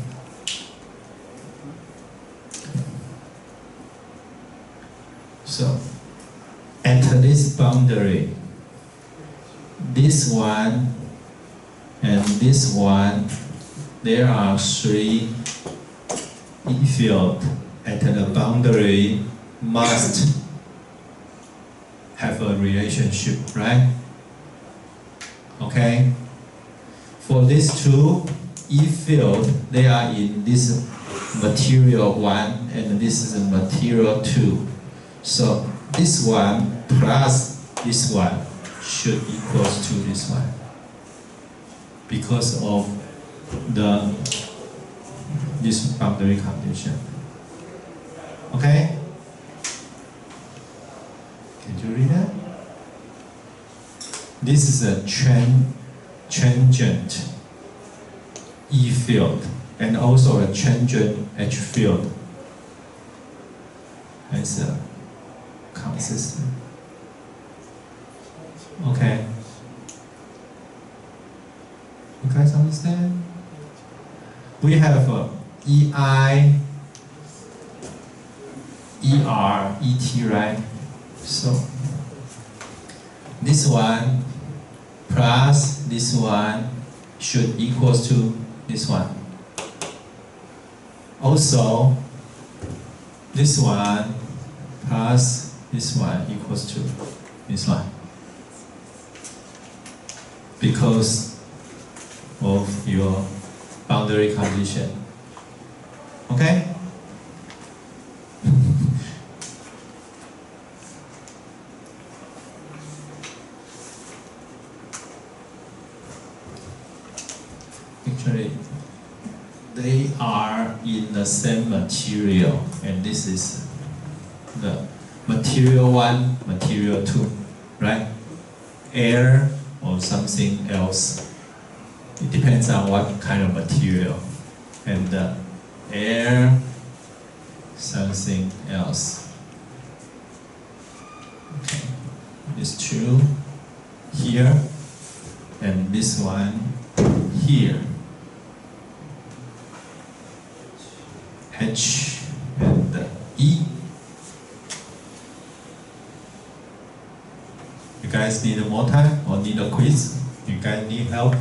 So, at this boundary, this one and this one, there are three E field at the boundary must have a relationship, right? Okay? For these two E field, they are in this material 1 and this is material 2. So this one plus this one should equals to this one, because of the this boundary condition. Okay? Can you read that? This is a transient E field and also a transient H field. It's consistent. Okay. You guys understand? We have EI, ER, ET, right? So this one plus this one should equals to this one. Also, this one plus this one equals to this one. Because of your boundary condition. Okay? Actually, they are in the same material, and this is the material 1, material 2, right? Air or something else. It depends on what kind of material. And air, something else. Okay. It's true here, and this one here. H and E. You guys need more time or need a quiz? You guys need help?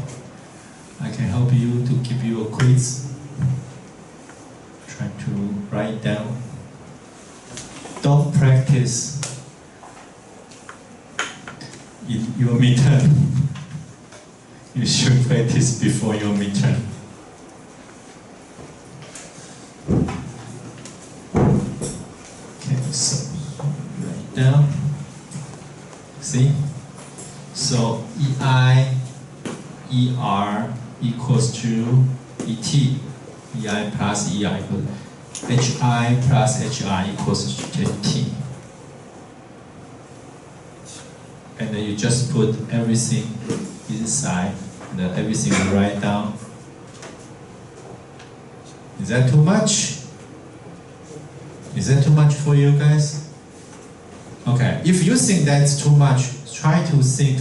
I can help you to give you a quiz. Try to write down. Don't practice in your midterm. You should practice before your midterm. Okay, so write down. See? So EI, ER equals to ET. EI plus EI equals HI plus HR equals to T. And then you just put everything inside, and then everything you write down. Is that too much? Is that too much for you guys? Okay, if you think that's too much, try to think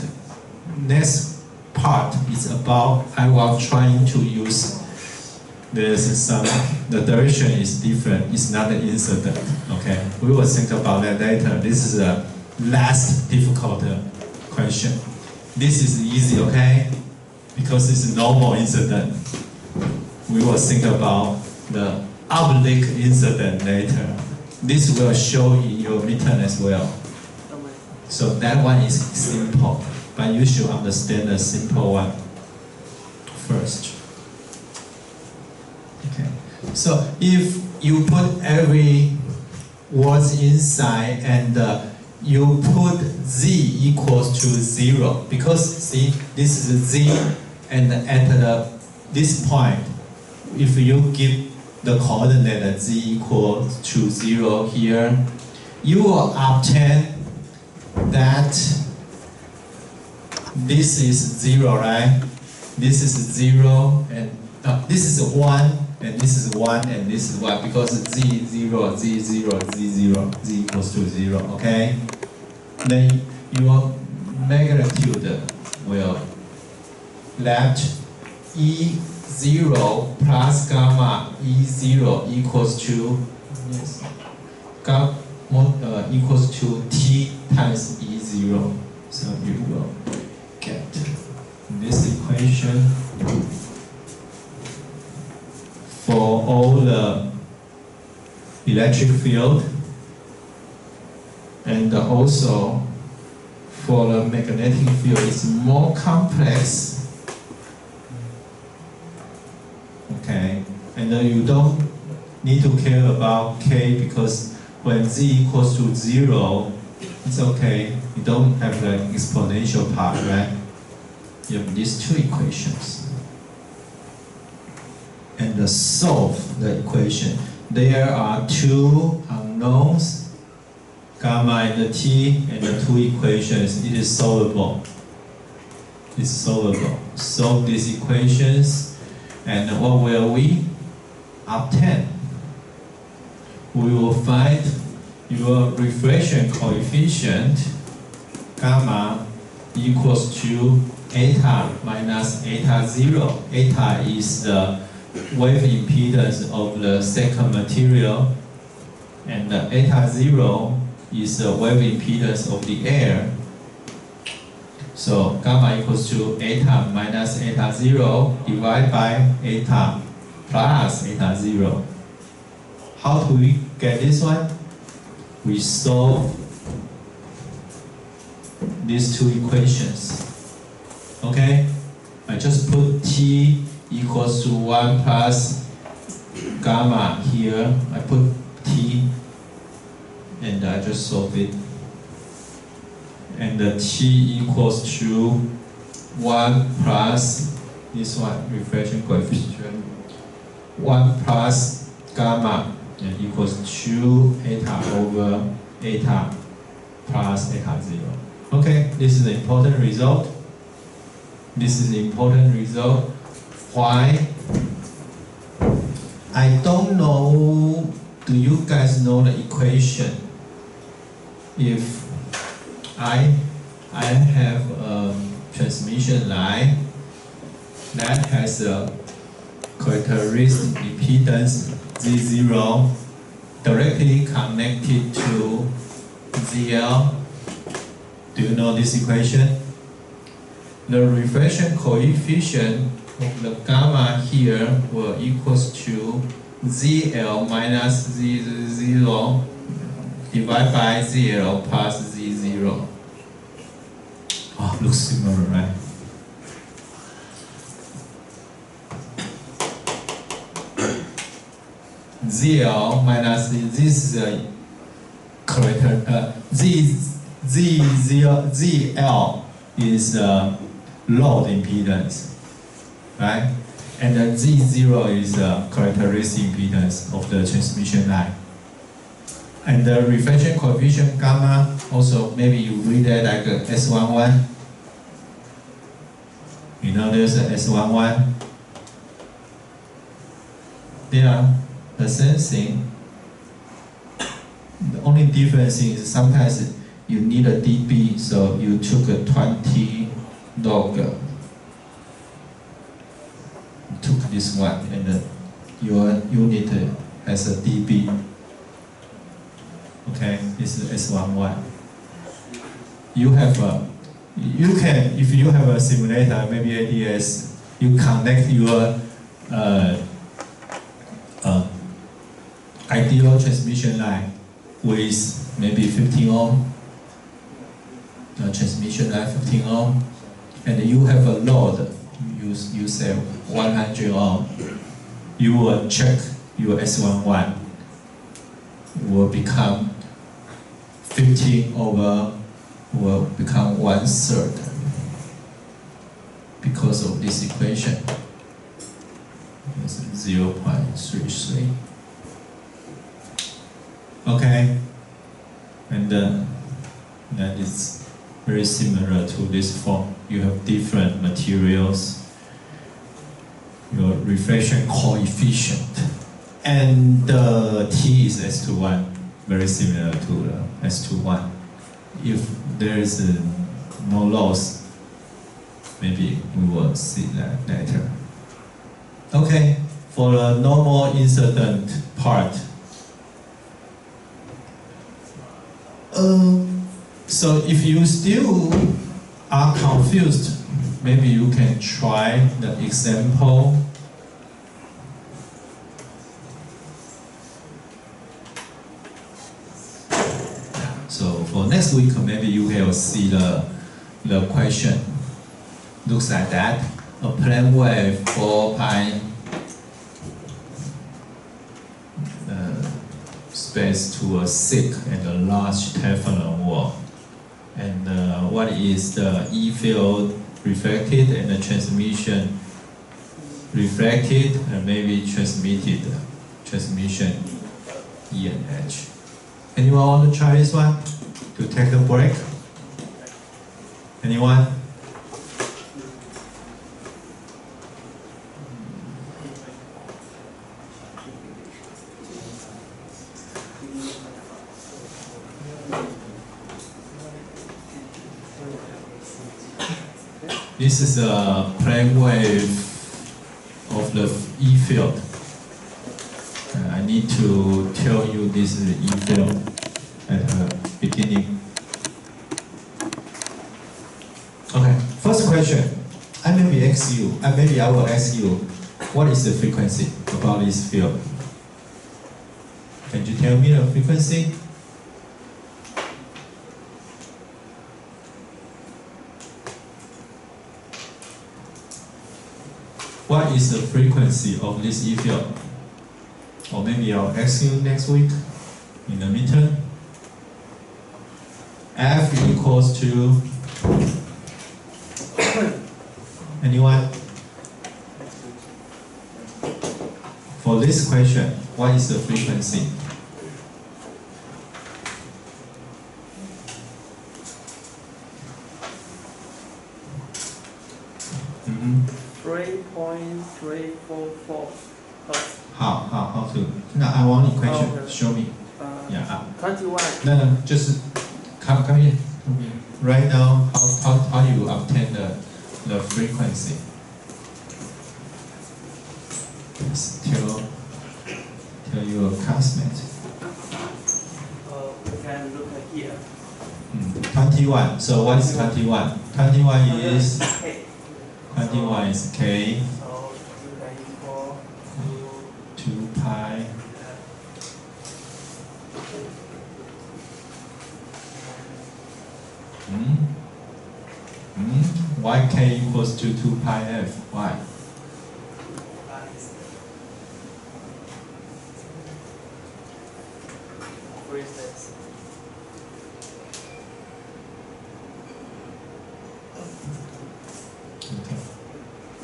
next part is about I was trying to use the direction is different, it's not an incident. Okay, we will think about that later. This is the last difficult question. This is easy, okay? Because it's a normal incident. We will think about the oblique incident later. This will show in your midterm as well. So that one is simple, but you should understand the simple one first. Okay. So if you put every words inside and you put z equals to 0, because see, this is z, and at this point, if you give the coordinate z equals to 0 here, you will obtain that this is 0, right? This is 0, and this is 1, and this is 1, and this is 1, because z 0, z 0, z 0, z equals to 0, okay? Then your magnitude will left E0 plus gamma E0 equals to equals to T times E0. So you will get this equation for all the electric field and also for the magnetic field. It's more complex. Okay, and you don't need to care about K because when Z equals to 0, it's okay. You don't have the exponential part, right? You have these two equations. and solve the equation. There are two unknowns, gamma and t, and the two equations. It is solvable. It's solvable. Solve these equations, and what will we obtain? We will find your reflection coefficient, gamma, equals to eta minus eta 0. Eta is the wave impedance of the second material, and the eta 0 is the wave impedance of the air. So gamma equals to eta minus eta 0 divided by eta plus eta 0. How do we get this one? We solve these two equations. Okay? I just put t equals to 1 plus gamma here. I put t and I just solve it. And the t equals to 1 plus this one, reflection coefficient, 1 plus gamma, and equals to eta over eta plus eta 0. Okay, this is the important result. This is the important result. Why? I don't know, do you guys know the equation? If I have a transmission line that has a characteristic impedance Z0 directly connected to ZL. Do you know this equation? The reflection coefficient of the gamma here will equals to ZL minus Z0 divided by ZL plus Z0. Oh, looks similar, right? ZL minus this is a character ZL is load impedance, right? And then Z0 is the characteristic impedance of the transmission line. And the reflection coefficient gamma, also maybe you read that like a S11. You know there's a S11. They are the same thing. The only difference is sometimes you need a dB, so you took a 20 log. Took this one, and your unit has a dB. Okay, this is S11. You have you can, if you have a simulator, maybe ADS, you connect your ideal transmission line with maybe 15 ohm, transmission line 15 ohm, and you have a load, you say 100 ohm, you will check your S11 will become 15 over, will become 1/3 because of this equation. It's 0.33. Okay, and that is very similar to this form. You have different materials, your reflection coefficient, and the T is S21, very similar to the S21. If there is no loss, maybe we will see that later. Okay, for the normal incident part. So if you still are confused, maybe you can try the example. So for next week, maybe you will see the question. Looks like that. A plane wave 4 pi space to a thick and a large Teflon wall. And what is the E field reflected and the transmission reflected and maybe transmitted, transmission E and H. Anyone want to try this one? To take a break? Anyone? This is a plane wave of the E field. I need to tell you this is E field at the beginning. Okay, first question. Maybe I will ask you, what is the frequency about this field? Can you tell me the frequency? What is the frequency of this E field? Or maybe I'll ask you next week in the midterm. F equals to anyone? For this question, what is the frequency? Mm-hmm. 3.344 hertz. How to? No, I want a question. Oh, okay. Show me. 21. No, just come here. Right now, how do you obtain the frequency? Just tell your classmate. We can look at here. 21. So what is 21? 21 is K. 21 is K. So you can equal 2 pi. Why K equals to 2 pi F? Why?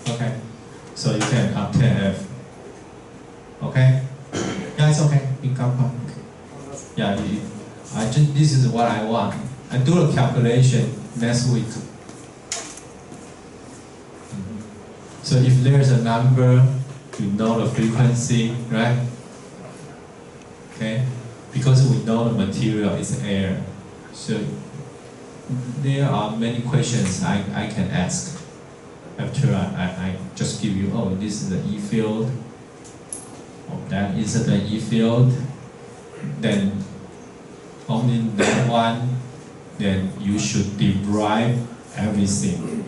Okay. So you can obtain F. Okay? Yeah, it's okay. Yeah, this is what I want. I do a calculation next week. So if there's a number, you know the frequency, right? Okay? Because we know the material is air. So there are many questions I can ask. After I just give you, oh, this is the E field, oh, that is the E field, then only that one, then you should derive everything,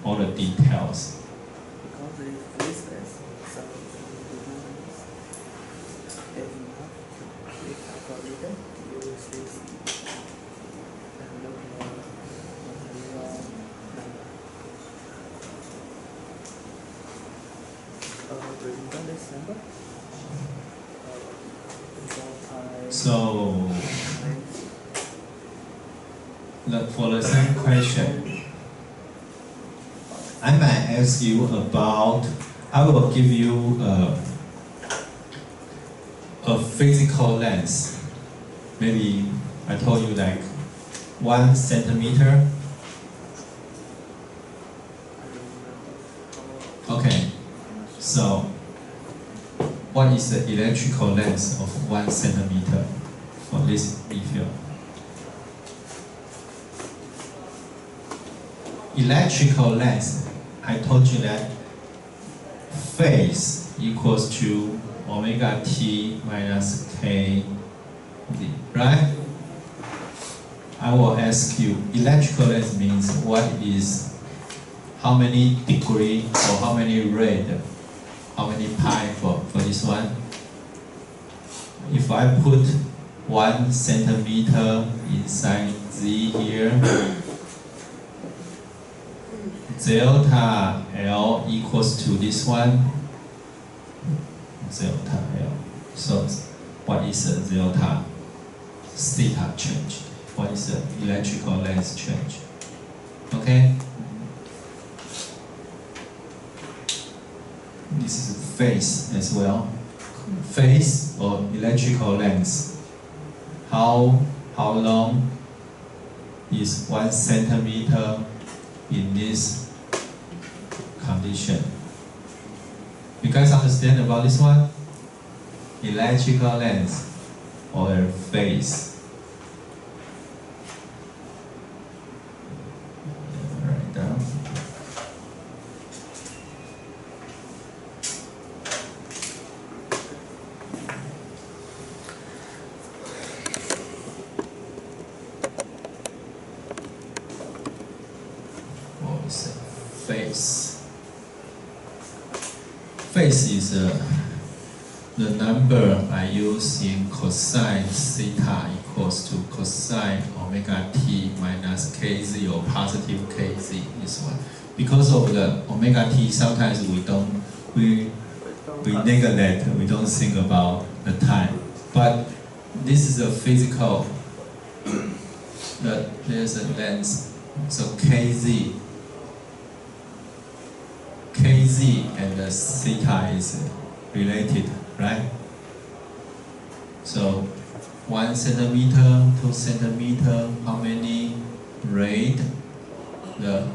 all the details. So, for the same question, I might ask you about, I will give you a physical length. Maybe I told you like 1 centimeter. Okay, so what is the electrical length of 1 centimeter for this E field? Electrical length, I told you that phase equals to omega t minus k d, right? I will ask you, electrical length means what is, how many degree or how many rad, how many pi for this one? If I put 1 centimeter inside Z here, delta L equals to this one, delta L. So what is the delta theta change? What is the electrical length change? Okay? phase as well. Phase or electrical length. How long is 1 centimeter in this condition? You guys understand about this one? Electrical length or phase. Write down. What is it? Phase. Phase is the number I use in cosine theta equals to cosine omega t minus kz or positive kz. This one. Because of the omega t, sometimes we neglect, we don't think about the time. But this is a physical, there's a length. So kz and the theta is related, right? So 1 centimeter, 2 centimeter, how many rad? The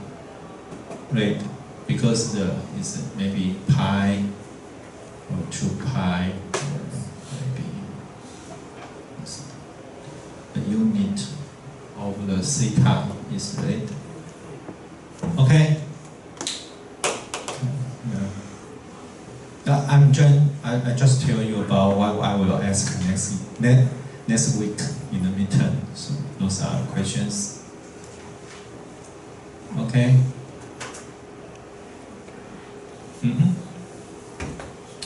rad, because is maybe pi or 2 pi, or maybe the unit of the theta is rad. Okay. I just tell you about what I will ask next week in the midterm. So those are questions. Okay.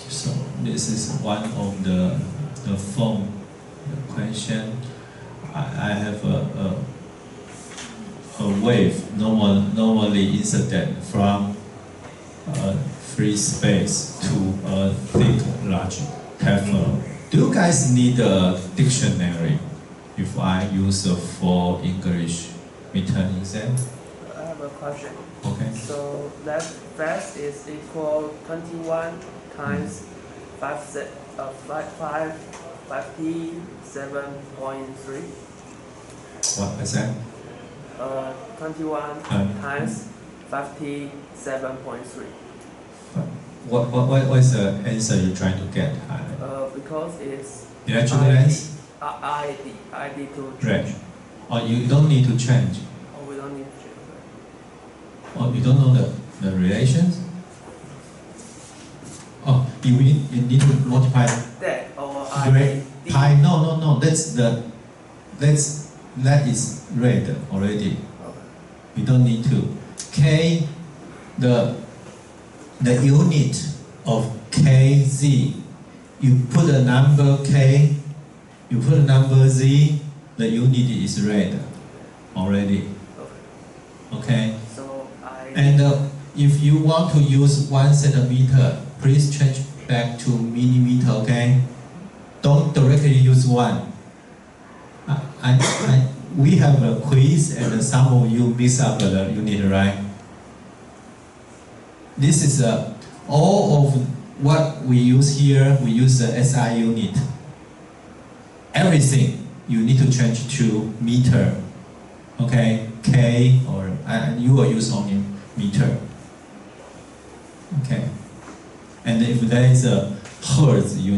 So this is one of the form question. I have a wave normally incident from free space to a thick, large Teflon. Do you guys need a dictionary if I use for English midterm exam? I have a question. Okay. So that phase is equal 21 times 57.3. What is that? 21 times 57.3. What is the answer you're trying to get? Because it's Electrical length? ID to change. Right. Or you don't need to change. Oh, we don't need to change that. Oh, you don't know the relations? Oh, you need to multiply That or grade ID. pi. No. That is red already. Okay. You don't need to. K, the unit of kz. You put a number k, you put a number z, the unit is red already. Okay? So And if you want to use 1 centimeter, please change back to millimeter, okay? Don't directly use 1. We have a quiz and some of you mix up the unit, right? This is all of what we use here, we use the SI unit. Everything you need to change to meter, okay? K or you will use only meter, okay? And if there is a hertz, you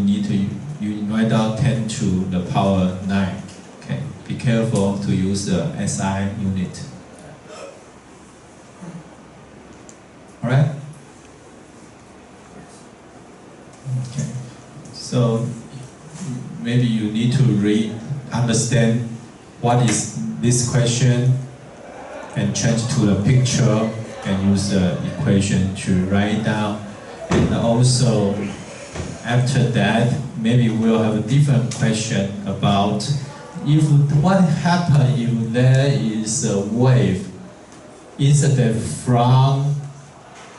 write down 10 to the power 9, okay? Be careful to use the SI unit. All right? Okay. So maybe you need to understand what is this question and change to the picture and use the equation to write down. And also after that, maybe we'll have a different question about what happens if there is a wave incident from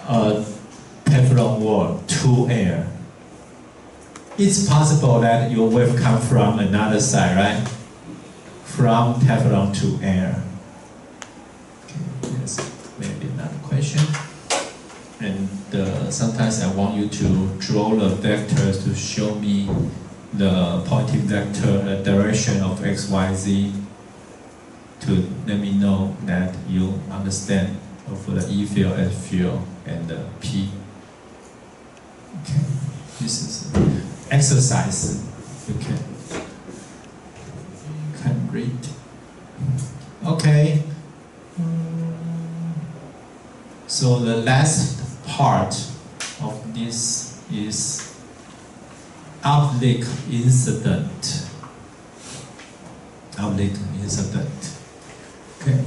a Teflon wall to air. It's possible that your wave comes from another side, right? From Teflon to air. Okay, yes, maybe another question. And sometimes I want you to draw the vectors to show me the pointing vector, the direction of x, y, z, to let me know that you understand for the E field, H field, and the P. Okay, this is exercise. You can read. Okay. So the last part of this is oblique incident. Oblique incident. Okay.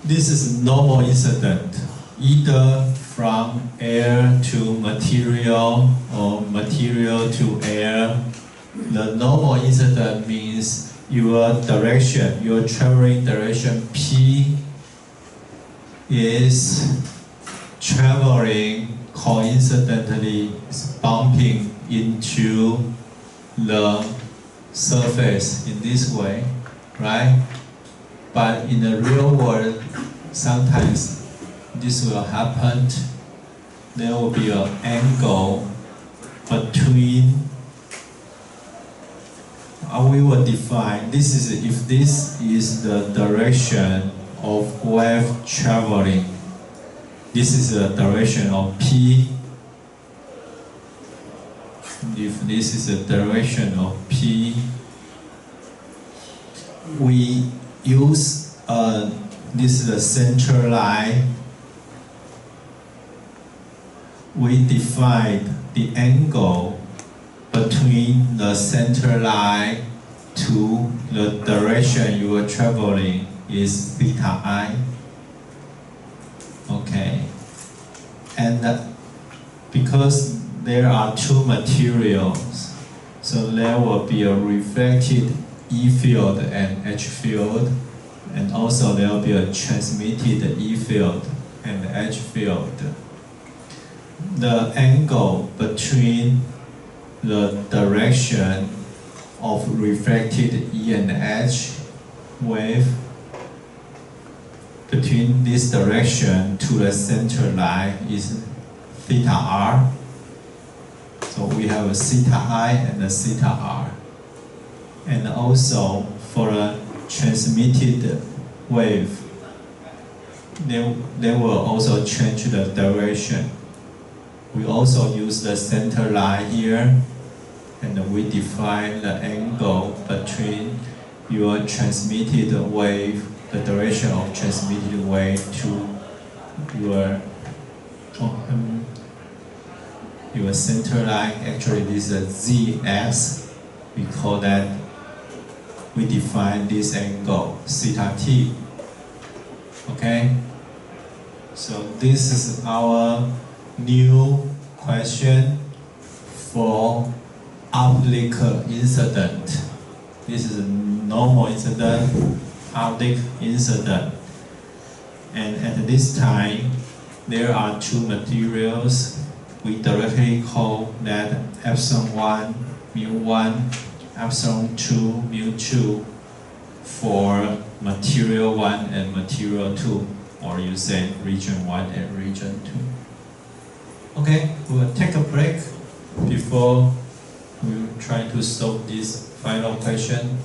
This is normal incident, either from air to material or material to air. The normal incident means your direction, your traveling direction P is traveling coincidentally, bumping into the surface in this way, right? But in the real world, sometimes this will happen. There will be an angle between. We will define this is if this is the direction of wave traveling. This is the direction of P. If this is the direction of P, we use this is the center line. We define the angle between the center line to the direction you are traveling is theta I. Okay. And because there are two materials, so there will be a reflected E field and H field, and also there will be a transmitted E field and H field. The angle between the direction of reflected E and H wave between this direction to the center line is theta R. So we have a theta I and a theta R. And also for a transmitted wave, they will also change the direction. We also use the center line here, and we define the angle between your transmitted wave, the direction of transmitted wave to your center line. Actually, this is a ZS. We call that. We define this angle theta t. Okay. So this is our new question for oblique incident. This is a normal incident, oblique incident. And at this time, there are two materials. We directly call that epsilon 1, mu 1, epsilon 2, mu 2 for material 1 and material 2, or you say region 1 and region 2. Okay, we'll take a break before we try to solve this final question.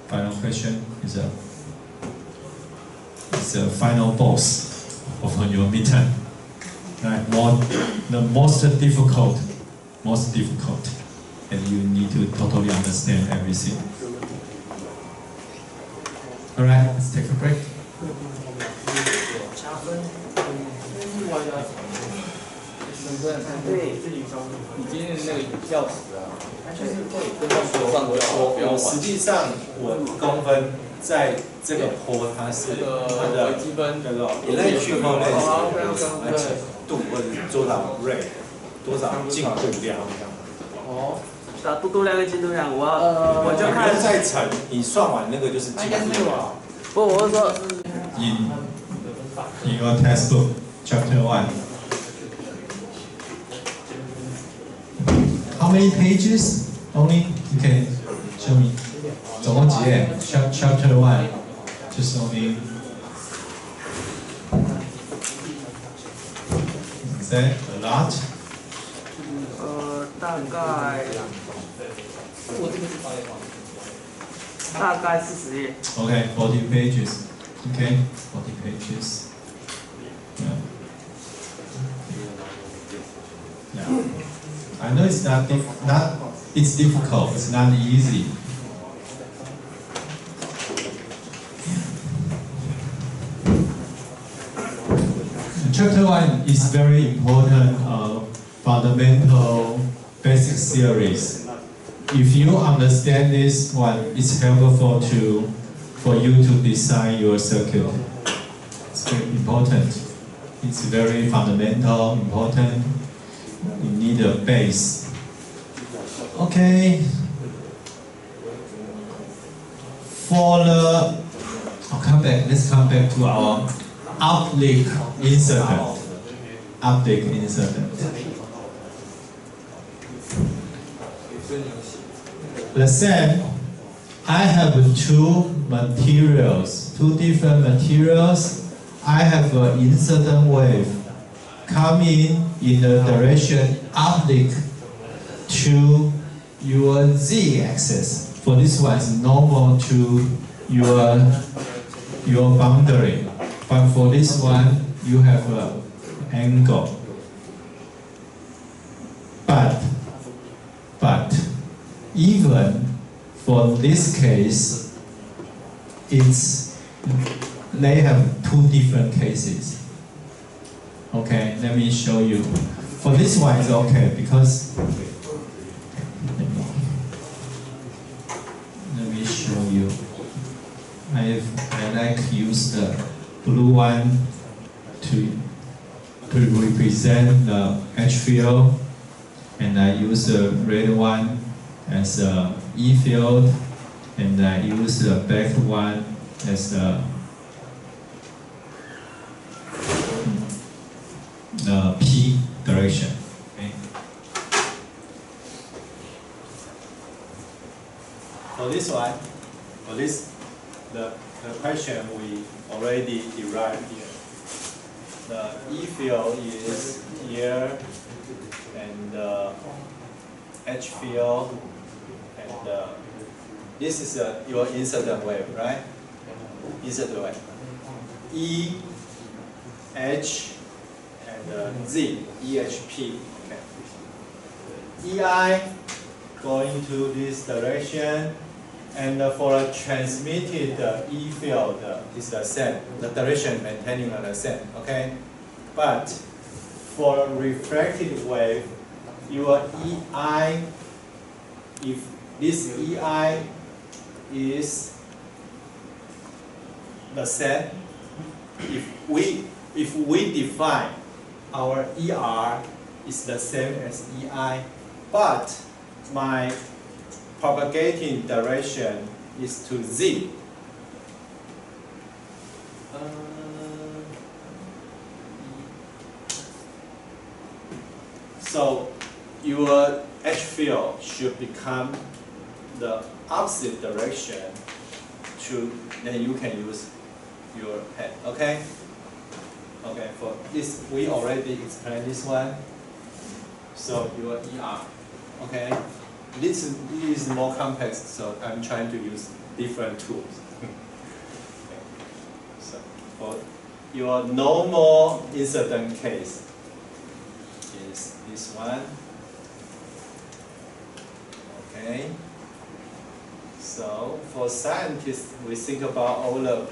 Final question is a final boss of your midterm. Right, the most difficult, and you need to totally understand everything. All right, let's take a break. 对，你今天的那个钥匙啊，就是会跟他我实际上我1公分在这个坡，它是它的微积分叫做 electrical 度或者多少 rate 多少进度量。哦，打度量跟进度量，我就看再乘，你算完那个就是进度量。不，我是说 In your textbook, chapter 1. How many pages? Only you can show me. 总共几页 ？Chapter 1, just only. Is that a lot? 大概40页。 Okay, 40 pages. Okay, 40 pages. Yeah. Yeah. I know it's it's difficult. It's not easy. Chapter 1 is very important, fundamental, basic theories. If you understand this one, it's helpful for you to design your circuit. It's very important. It's very fundamental, important. You need a base. Okay. Let's come back to our uplink incident. Uplink incident. Let's say I have two different materials. I have an incident wave coming in the direction uplink to your z-axis. For this one, it's normal to your boundary. But for this one, you have an angle. But even for this case, they have two different cases. Okay, let me show you. For this one, it's okay because let me show you. I like to use the blue one to represent the H field, and I use the red one as the E field, and I use the black one as the P direction. Okay. For this one, the question we already derived here. The E field is here, and the H field, and this is your incident wave, right? Incident wave. E, H, and Z, EHP. Okay. EI going to this direction, and for a transmitted E field is the same. The direction maintaining the same. Okay. But for a refracted wave, your EI, if this EI is the same, if we define our ER is the same as EI, but my propagating direction is to Z. So your H field should become the opposite direction then you can use your head, okay? Okay, for this, we already explained this one. So your ER, okay? This is more complex, so I'm trying to use different tools. Okay. So for your normal incident case is this one. Okay. So for scientists, we think about all the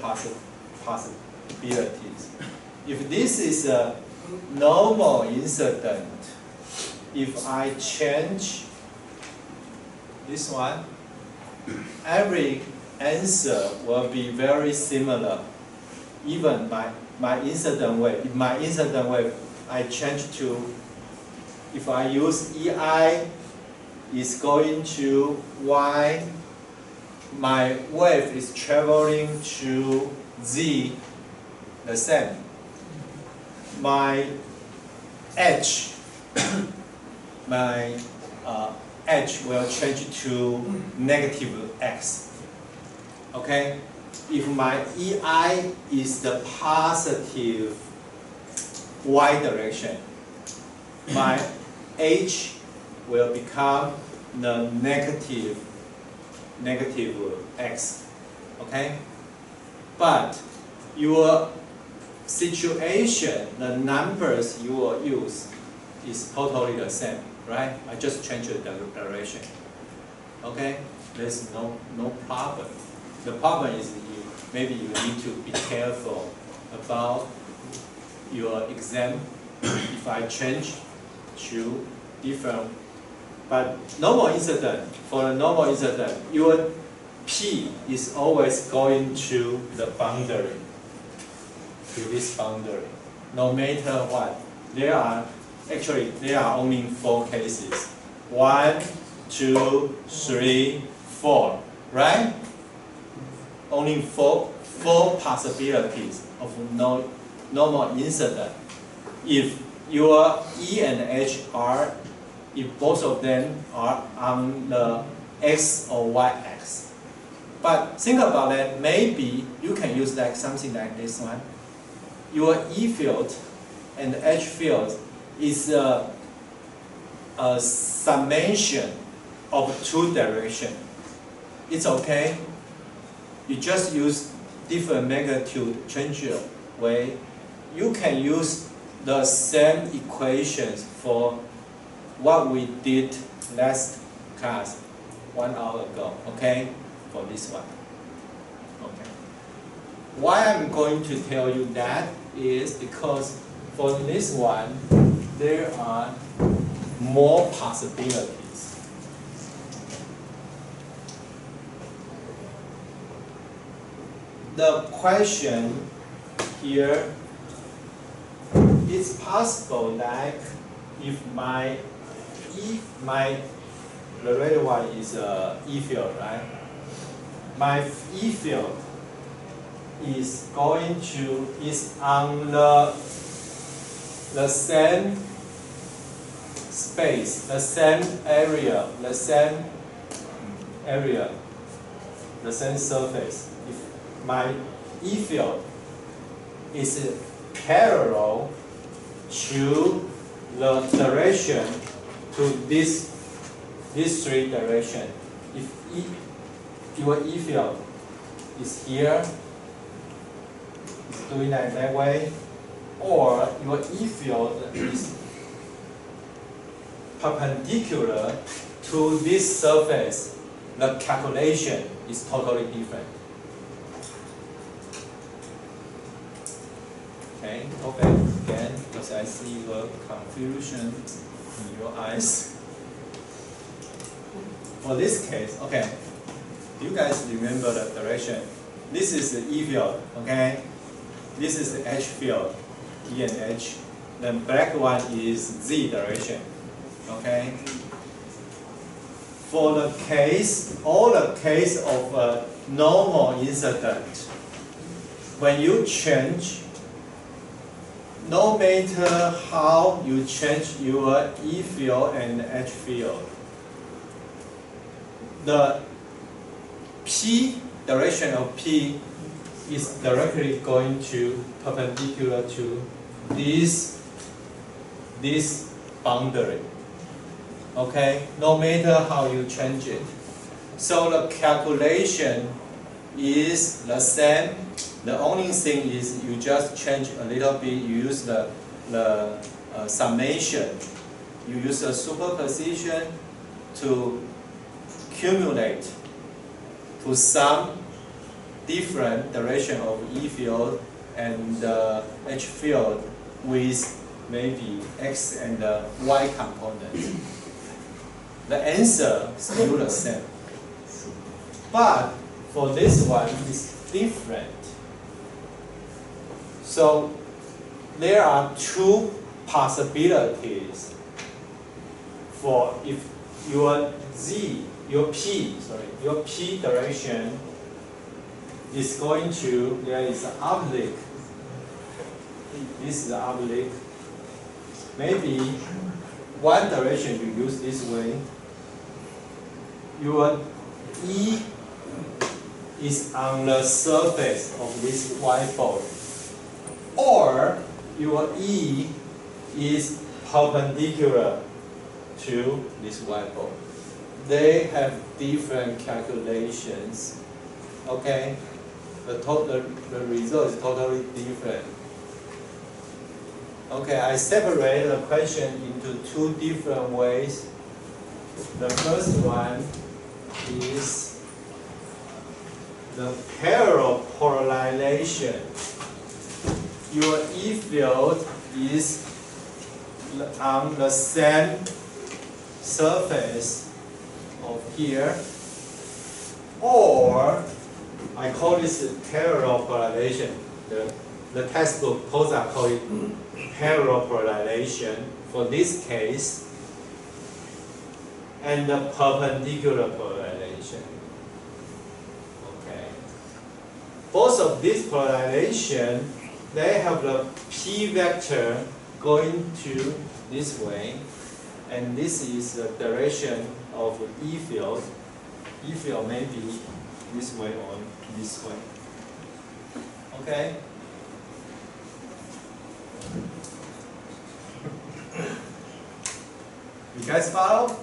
possibilities. If this is a normal incident, if I change this one, every answer will be very similar. Even my incident wave, if my incident wave I change to, if I use EI is going to Y, my wave is traveling to Z, the same. My H, my H will change to negative X. Okay? If my EI is the positive Y direction, my H will become the negative X, okay? But your situation, the numbers you will use is totally the same, right? I just change the direction, okay? There's no problem. The problem is maybe you need to be careful about your exam. If I change to different, but normal incident, for the normal incident, your P is always going to the boundary, to this boundary, no matter what. There are only 4 cases. 1, 2, 3, 4, right? Only four possibilities of normal incident. If your E and H are, if both of them are on the X or Y axis. But think about that, maybe you can use like something like this one. Your E field and H field is a summation of 2 directions. It's okay. You just use different magnitude changer way. You can use the same equations for what we did last class 1 hour ago, okay? For this one, okay. Why I'm going to tell you that is because for this one, there are more possibilities. The question here, it's possible that if the red one is E field, right? My E field is on the same space, the same area, the same surface. If my E field is parallel to the direction to these 3 directions. If your E field is here, it's doing that way, or your E field is perpendicular to this surface, the calculation is totally different. Okay, go back again because I see your confusion in your eyes. For this case, okay, do you guys remember the direction? This is the E field, okay? This is the H field, E and H. The black one is Z direction, okay? For the case, all the case of a normal incident, when you change, no matter how you change your E field and H field, the P, direction of P is directly going to perpendicular to this boundary. Okay, no matter how you change it. So the calculation is the same. The only thing is you just change a little bit. You use the summation. You use a superposition to accumulate to some different direction of E field and H field with maybe X and Y components. The answer is still the same. But for this one, it's different. So there are 2 possibilities for if your P direction is going to, there is an oblique. This is the oblique. Maybe one direction you use this way. Your E is on the surface of this whiteboard, or your E is perpendicular to this whiteboard. They have different calculations. Okay, the result is totally different. Okay, I separate the question into two different ways. The first one is the parallel polarization. Your E field is on the same surface of here, or I call this parallel polarization. The textbook POSA call it parallel polarization for this case, and the perpendicular polarization. Okay. Both of these polarization, they have the P vector going to this way, and this is the direction of E field. E field may be this way or this way. Okay? You guys follow?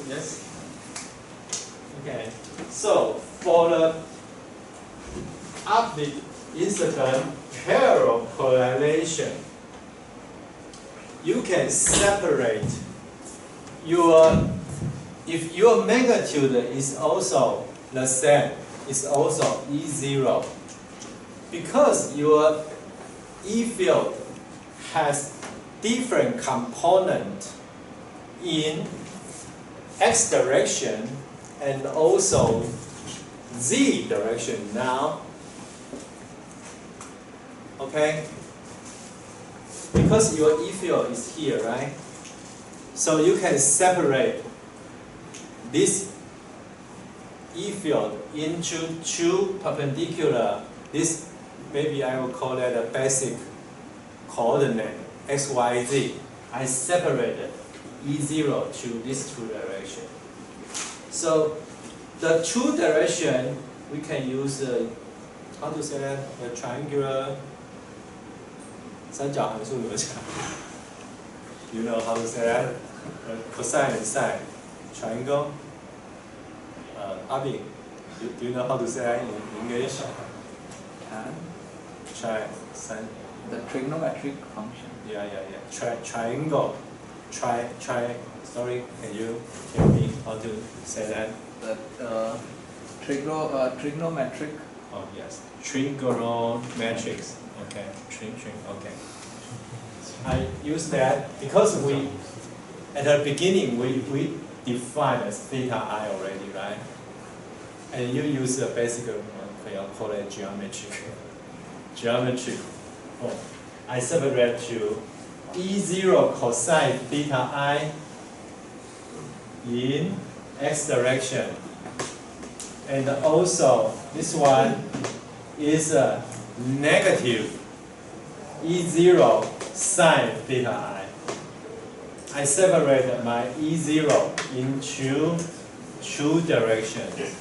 Yes? Okay. So for the optic incident parallel polarization, you can separate if your magnitude is also the same, it's also E0, because your E field has different component in X direction and also Z direction now. Okay? Because your E field is here, right? So you can separate this E field into two perpendicular. This, maybe I will call that a basic coordinate, X, Y, Z. I separated E0 to these two directions. So the two direction, we can use, how to say that, a triangular, 三角函数怎么讲 You know how to say that? Cosine and sine. Triangle. Abi, do you know how to say that in English? The trigonometric function. Yeah. Triangle. Sorry, can you tell me how to say that? The trigonometric. Oh yes, trigonometrics. Okay, okay. I use that because we, at the beginning, we defined as theta I already, right? And you use the basic, I'll call it geometric. Oh, I separate to E0 cosine theta I in X direction. And also, this one is a negative E0 sine theta I. I separated my E0 into two directions.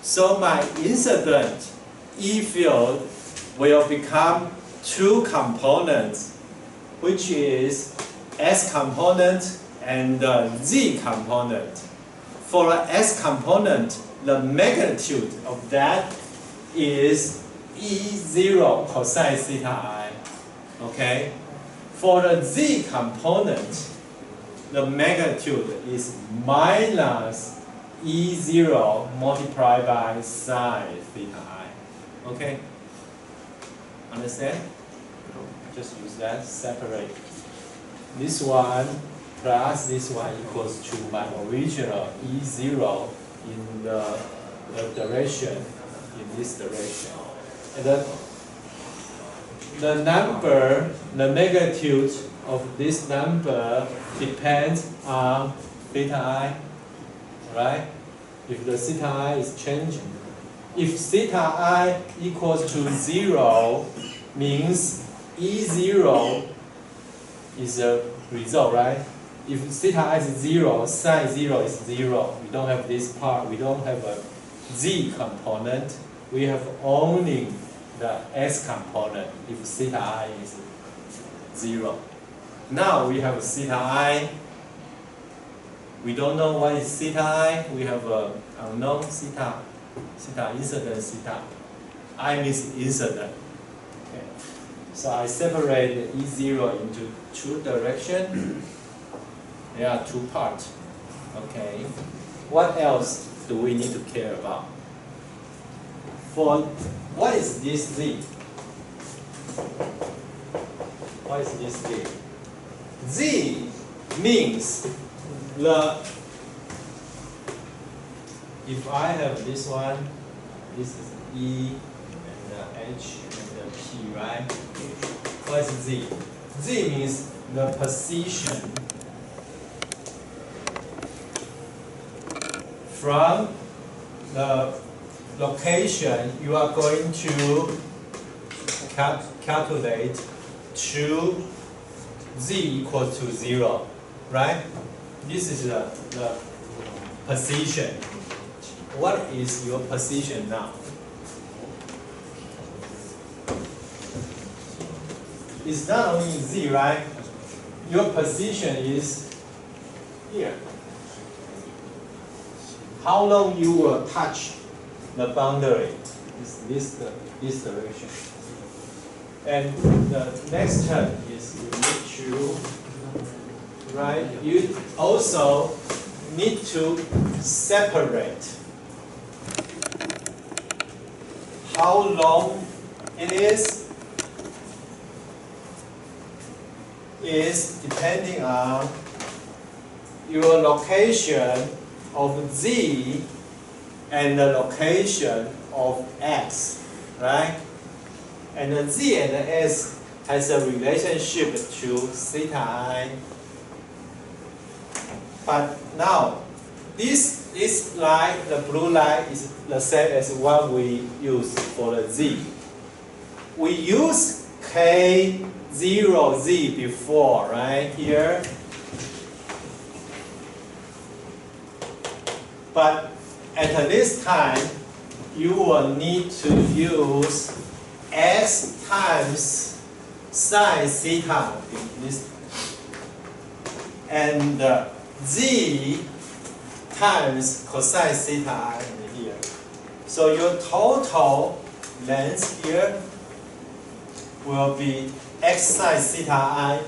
So my incident E field will become two components, which is S component and the Z component. For the S component, the magnitude of that is E0 cosine theta I. Okay? For the Z component, the magnitude is minus E0 multiplied by sine theta I. Okay? Understand? Just use that, separate. This one plus this one equals to my original E0 in the direction, in this direction. And the number, the magnitude of this number depends on theta I, right? If the theta I is changing. If theta I equals to 0, means E0 is a result, right? If theta I is 0, sine 0 is 0. We don't have this part. We don't have a Z component. We have only the S component if theta I is 0. Now we have theta I. We don't know what is theta I. We have a unknown theta incident theta. I means incident. Okay. So I separate E0 into two directions. There are two parts. Okay. What else do we need to care about? For what is this Z? What is this Z? Z means if I have this one, this is E and the H and the P, right? What is Z? Z means the position from the location you are going to calculate to Z equals to 0, right? This is the position. What is your position now? It's not only Z, right? Your position is here. How long you will touch the boundary is this direction. And the next term is you need to, right? You also need to separate how long it is depending on your location of Z and the location of X, right? And the Z and the S has a relationship to theta I. But now, this line, the blue line, is the same as what we use for the Z. We use K0Z before, right, here. But at this time, you will need to use X times sine theta in this, and Z times cosine theta in here. So your total length here will be X sine theta I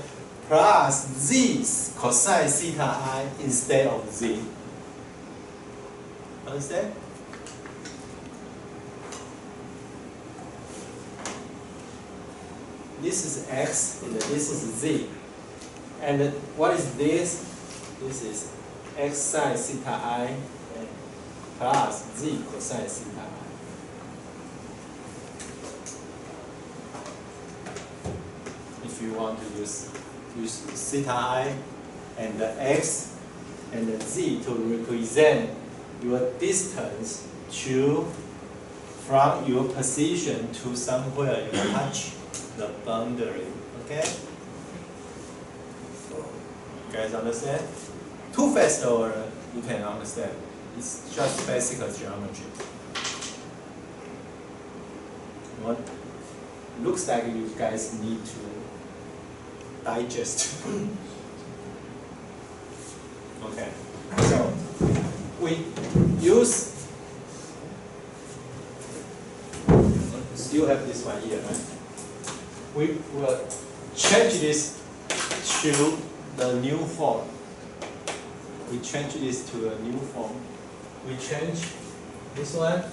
plus Z cosine theta I instead of Z. Understand? This is X and this is Z. And what is this? This is X sine theta I plus Z cosine theta I. If you want to use theta I and the X and the Z to represent your distance from your position to somewhere you touch the boundary. Okay? You guys understand? Too fast or you can understand. It's just basic geometry. What looks like you guys need to digest. Okay. So we still have this one here, right? We will change this to the new form. We change this to a new form. We change this one,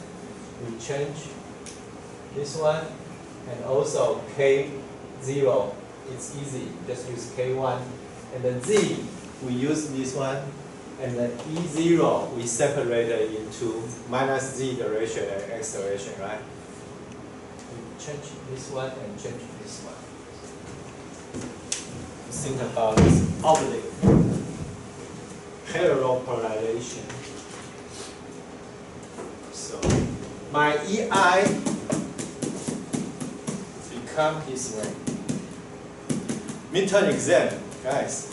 we change this one, and also K0. It's easy, just use K1. And then Z, we use this one. And then E0, we separate it into minus Z direction and X direction, right? We change this one and change this one. Think about this oblique parallel polarization. So my EI become this way. Midterm exam, guys.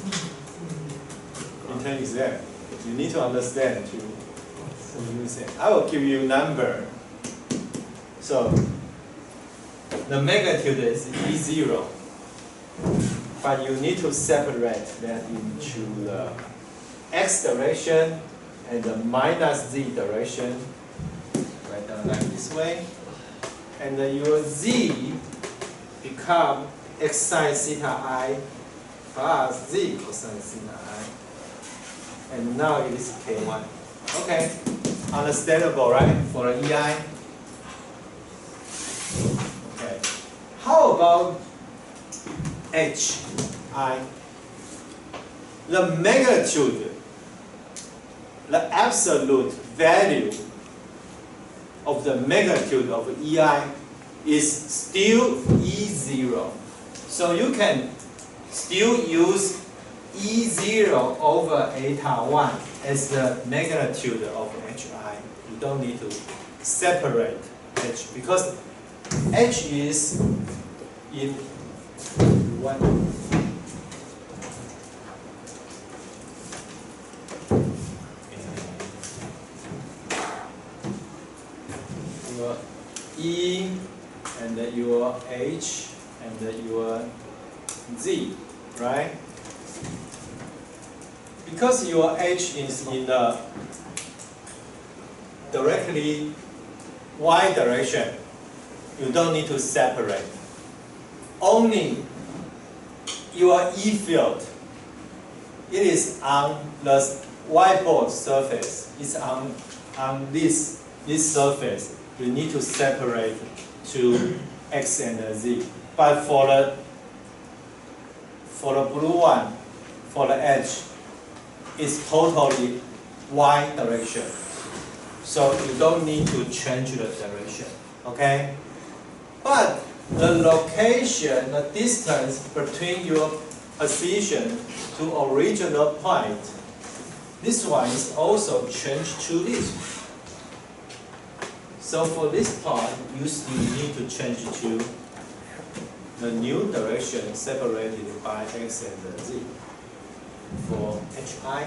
Midterm exam. You need to understand to use it. I will give you a number. So the magnitude is E0. but you need to separate that into the x direction and the minus z direction. Write down like this way. And your z become x sine theta I plus z cosine theta I. And now it is k1. Okay, understandable, right? For the EI. Okay. How about HI? The magnitude, the absolute value of the magnitude of EI is still E0. So you can still use E0 over eta 1 as the magnitude of HI. You don't need to separate H because H is in 1. Your E and your H and your Z, right? Because your H is in the directly Y direction, you don't need to separate. Only your E field, it is on the whiteboard surface. It's on this surface. You need to separate to X and Z. But for the blue one, for the edge, it's totally Y direction. So you don't need to change the direction, okay? But the location, the distance between your position to original point, this one is also changed to this. So for this part, you still need to change to the new direction separated by X and Z. For HI,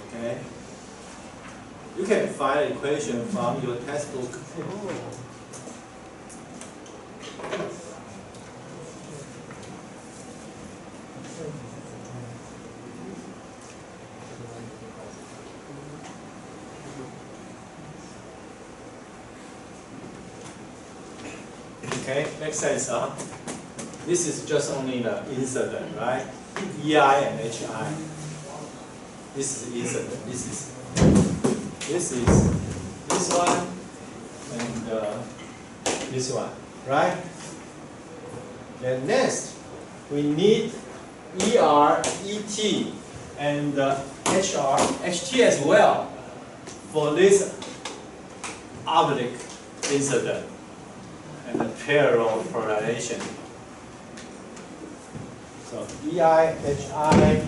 okay, you can find an equation from your textbook. Okay, makes sense, huh? This is just only the incident, right? EI and HI. This is incident. This is this one and this one, right? Then next, we need ER, ET, and HR, HT as well for this oblique incident and the parallel correlation. So EI, HI,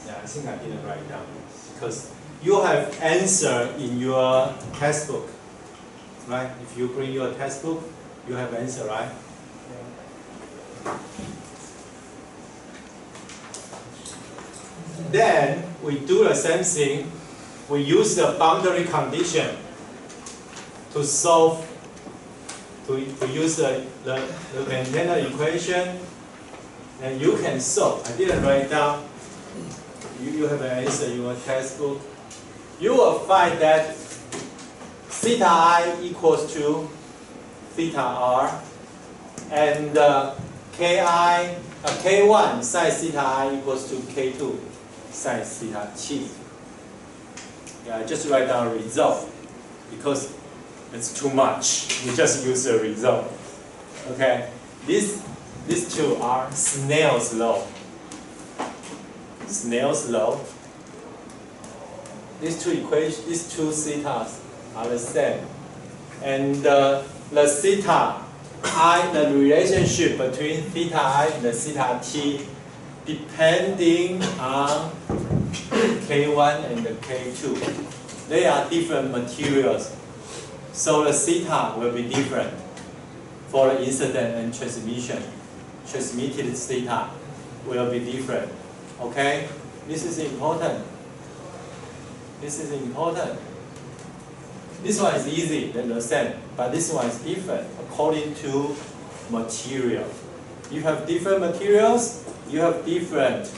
yeah, I think I didn't write down because you have answer in your textbook, right? If you bring your textbook, you have answer, right? Then we do the same thing. We use the boundary condition to solve, to use the antenna equation, and you can solve. I didn't write down. You have an answer in your textbook. You will find that theta I equals to theta R, and K1 sin theta I equals to K2 sin theta T. Yeah, just write down result because it's too much. We just use the result. Okay, these two are Snell's law. Snell's law. These two equations, these two thetas are the same, and the theta I, the relationship between theta I and the theta T, depending on K1 and the K2. They are different materials. So the theta will be different for the incident and transmission. Transmitted theta will be different. Okay? This is important. This is important. This one is easy, then the same, but this one is different according to material. You have different materials, you have different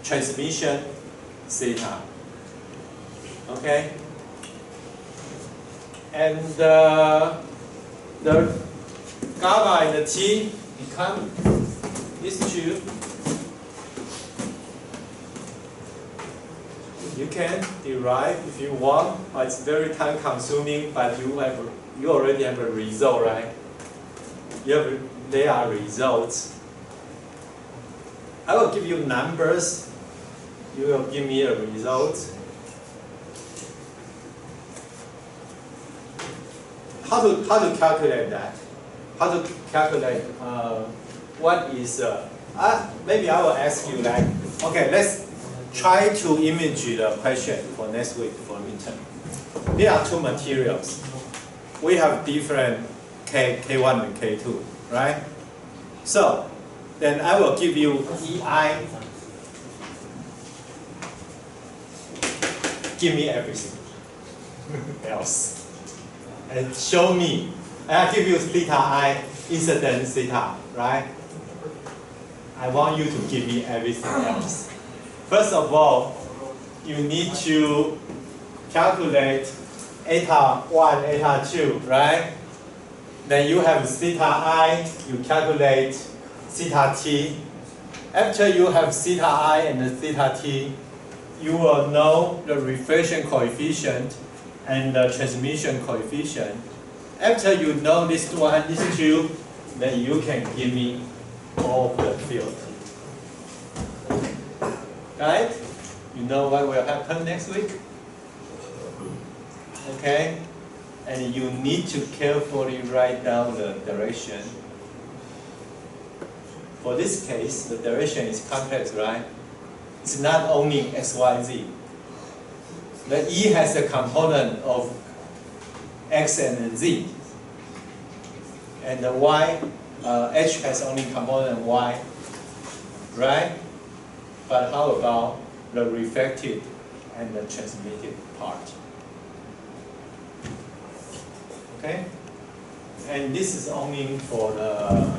transmission theta. Okay? And the gamma and the T become these two. You can derive if you want, but it's very time consuming, but you already have a result, right? They are results. I will give you numbers. You will give me a result. How to calculate that? How to calculate what is maybe I will ask you like, okay, let's try to image the question for next week for midterm. There are two materials. We have different K1 and K2, right? So then I will give you EI. Give me everything else. And show me. I give you theta I, incident theta, right? I want you to give me everything else. First of all, you need to calculate eta 1, eta 2, right? Then you have theta I, you calculate theta t. After you have theta I and the theta t, you will know the reflection coefficient and the transmission coefficient. After you know this one, these two, then you can give me all of the field. Right? You know what will happen next week? Okay? And you need to carefully write down the direction. For this case, the direction is complex, right? It's not only x, y, z. The E has a component of x and z. And the y, H has only component y, right? But how about the reflected and the transmitted part? Okay? And this is only for the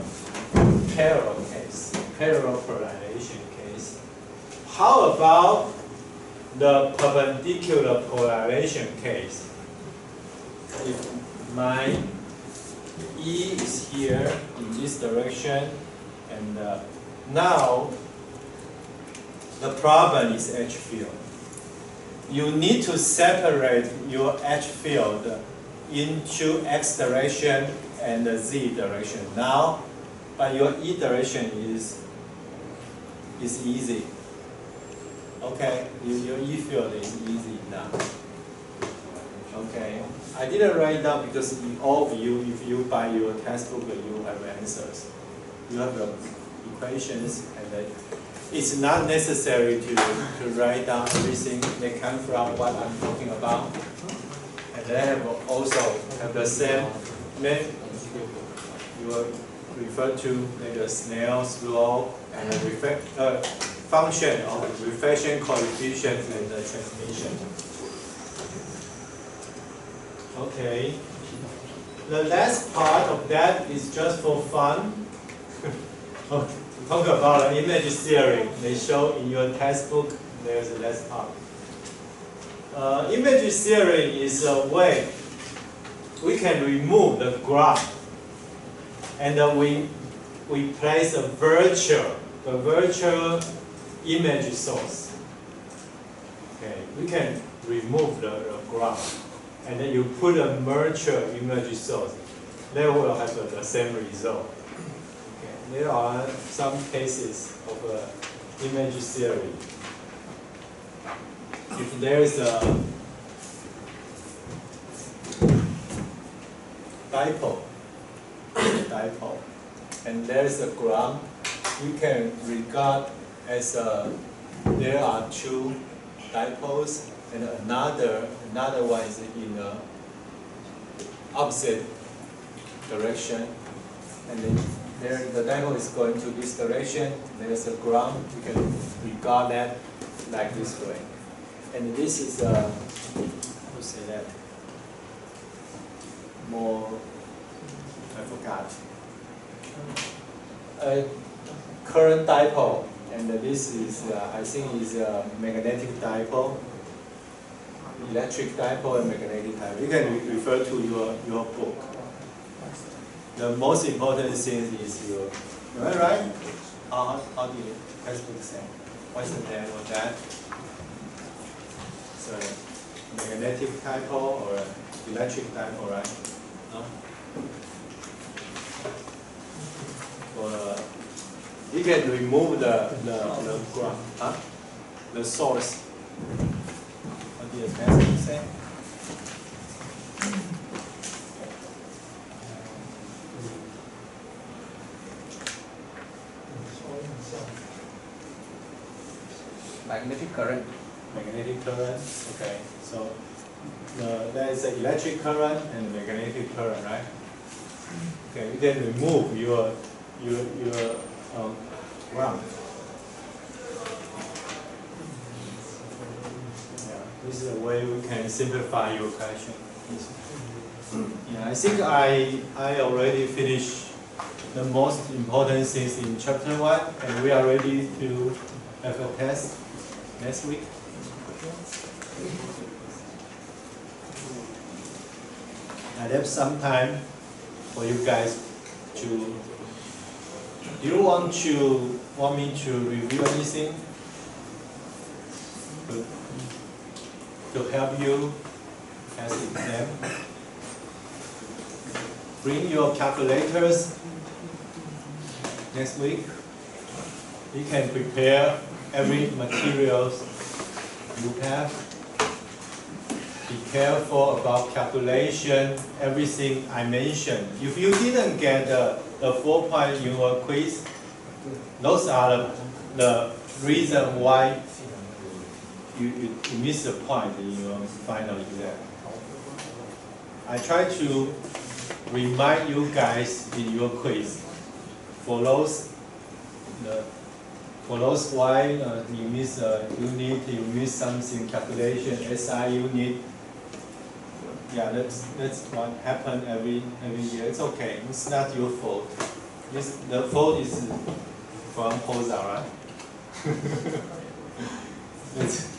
parallel case, parallel polarization case. How about the perpendicular polarization case? If my E is here in this direction, and now the problem is H field. You need to separate your H field into X direction and the Z direction now, but your E direction is easy. Okay, your E field is easy now. Okay, I didn't write down because all of you, if you buy your textbook, you have answers. You have the equations, and it's not necessary to write down everything. They come from what I'm talking about. And they have also have the same, you will refer to the Snell's law and the function of the reflection coefficient and the transmission. Okay. The last part of that is just for fun. Talk about the image theory. They show in your textbook, there's the last part. Image theory is a way we can remove the graph and we place a virtual image source. Okay, we can remove the graph and then you put a virtual image source. They will have the same result. Okay. There are some cases of image theory. If there is a dipole, and there is a ground, you can regard as there are two dipoles, and another one is in the opposite direction, and then the dipole is going to this direction. There is a ground. You can regard that like this way. And this is how to say that? more, I forgot. Current dipole, and this is, I think, is a magnetic dipole, electric dipole and magnetic dipole. You can refer to your book. The most important thing is your, am I right? How do you textbook say? What's the name of that? So, magnetic dipole or electric dipole, right? No? You can remove the ground, the source. What do you say? Magnetic current. Magnetic current. Okay. So there is an electric current and magnetic current, right? Okay. You can remove your ground. Yeah. This is a way we can simplify your question. Yeah. I think I already finished the most important things in chapter 1, and we are ready to have a test next week. I have some time for you guys to. Do you want me to review anything to help you as exam? Bring your calculators next week. You can prepare every materials you have. Be careful about calculation, everything I mentioned. If you didn't get the 4 point in your quiz, those are the reason why you miss the point in your final exam. I try to remind you guys in your quiz for those why you miss a unit, you miss something, calculation, SI unit. Yeah, that's what happened every year. It's okay. It's not your fault. The fault is from POSA, right?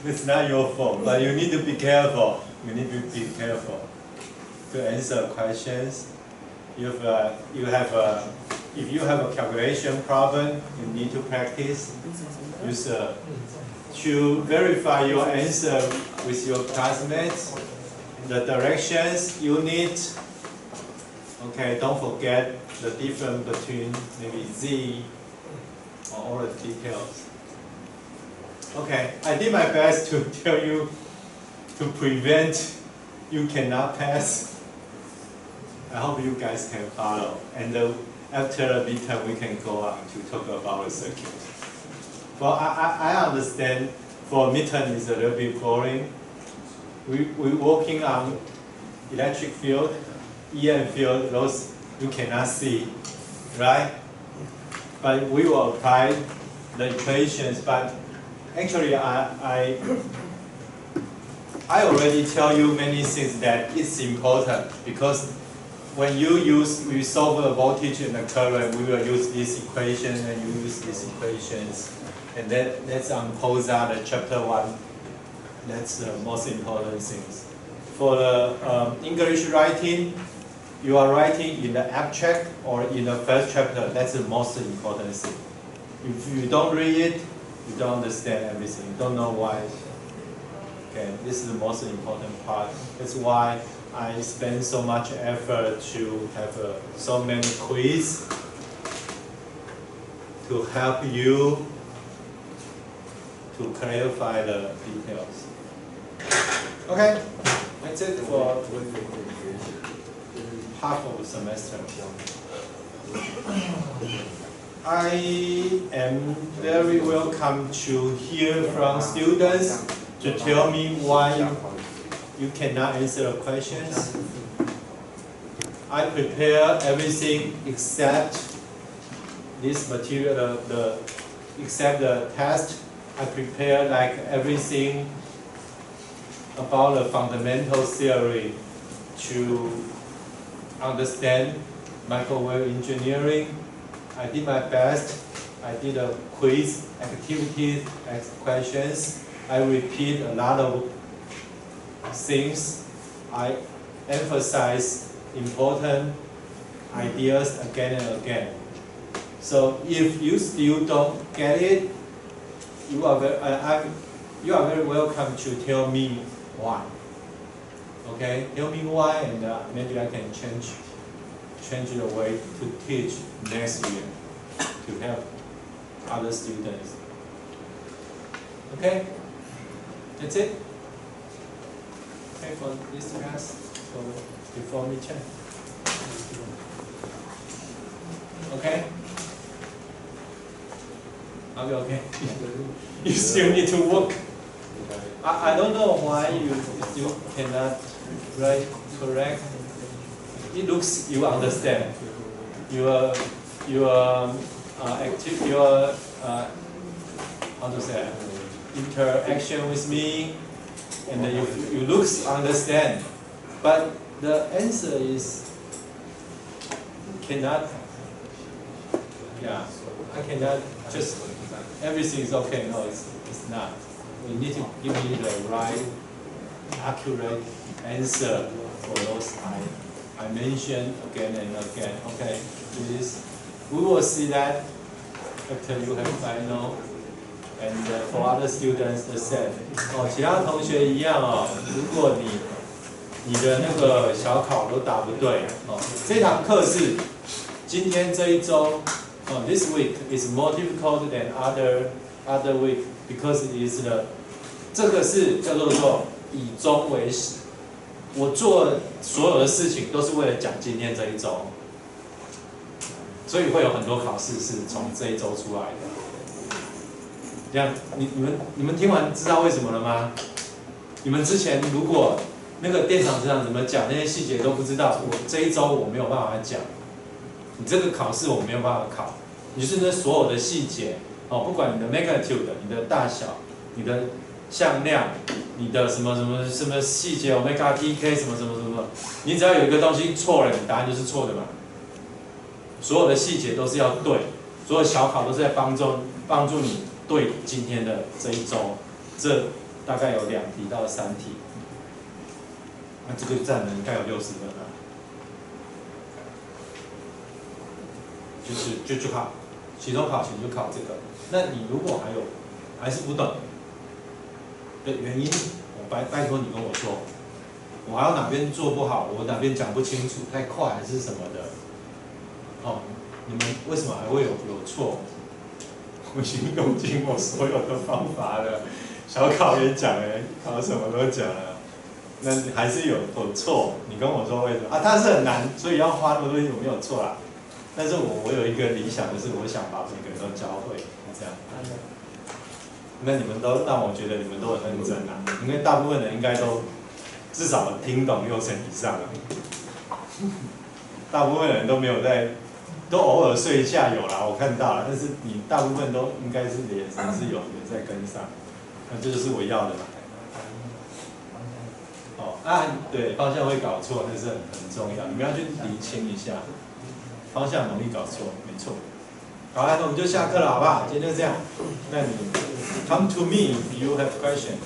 it's not your fault, but you need to be careful. You need to be careful to answer questions. If you have a calculation problem, you need to practice. Use to verify your answer with your classmates. The directions you need. Okay, don't forget the difference between maybe Z or all the details. Okay, I did my best to tell you to prevent you cannot pass. I hope you guys can follow. And after the midterm, we can go on to talk about the circuit. Well, I understand for midterm is a little bit boring. We're working on electric field, EM field, those you cannot see, right? But we will apply the equations, but actually I already tell you many things that it's important because when we solve the voltage and the current, we will use this equation and you use these equations. And that's on POSA, the chapter 1. That's the most important things. For the English writing, you are writing in the abstract or in the first chapter. That's the most important thing. If you don't read it, you don't understand everything. You don't know why. Okay, this is the most important part. That's why I spend so much effort to have so many quizzes to help you to clarify the details. Okay, that's it for half of the semester. I am very welcome to hear from students to tell me why you cannot answer the questions. I prepare everything except this material, except the test. I prepare like everything about the fundamental theory to understand microwave engineering. I did my best. I did a quiz, activities, questions. I repeat a lot of things. I emphasize important ideas again and again. So if you still don't get it, you are very welcome to tell me why. Okay, tell me why, and maybe I can change the way to teach next year to help other students. Okay, that's it. Okay, for this class, so before me check. Okay? Are we okay? You still need to work. I don't know why you still cannot write correct. It looks you understand. Your how to say, interaction with me, and then you looks understand, but the answer is cannot. Yeah, I cannot just everything is okay. No, it's not. You need to give me the right, accurate answer for those I mentioned again and again. Okay, please. We will see that after you have final. And for other students, the same. 其他同学一样如果你的那个小考都答不对这堂课是今天这一周this week is more difficult than other week because it is the 这个是叫做以终为始。我做所有的事情都是为了讲今天这一周，所以会有很多考试是从这一周出来的。这样，你们听完知道为什么了吗？你们之前如果那个电厂职场怎么讲，那些细节都不知道，我这一周我没有办法讲。你这个考试我没有办法考，你就是那所有的细节不管你的 magnitude， 你的大小，你的向量，你的什么细节 omega tk 什么，你只要有一个东西错了，你答案就是错的嘛。所有的细节都是要对，所有小考都是在帮助你。对今天的这一周，这大概有2题到3题，那这个占了应该有60分了。就考，期中考前就考这个。那你如果还是不懂的原因，我拜托你跟我说，我还有哪边做不好，我哪边讲不清楚，太快还是什么的。你们为什么还会有错？我已经用尽我所有的方法了，小考也讲了，考什么都讲了，那还是有错。你跟我说为什么它是很难，所以要花那么多东西，我没有错啦。但是我有一个理想，就是我想把每个人都教会，这样。那你们都让我觉得你们都很认真啦，因为大部分人应该都至少听懂60%以上了，大部分人都没有在。都偶尔睡一下有啦，我看到了，但是你大部分都应该是眼神是有在跟上，那这就是我要的嘛。对，方向会搞错，那是很重要，你们要去厘清一下，方向容易搞错，没错。好，那我们就下课了，好不好？今天就这样。那你 come to me if you have question。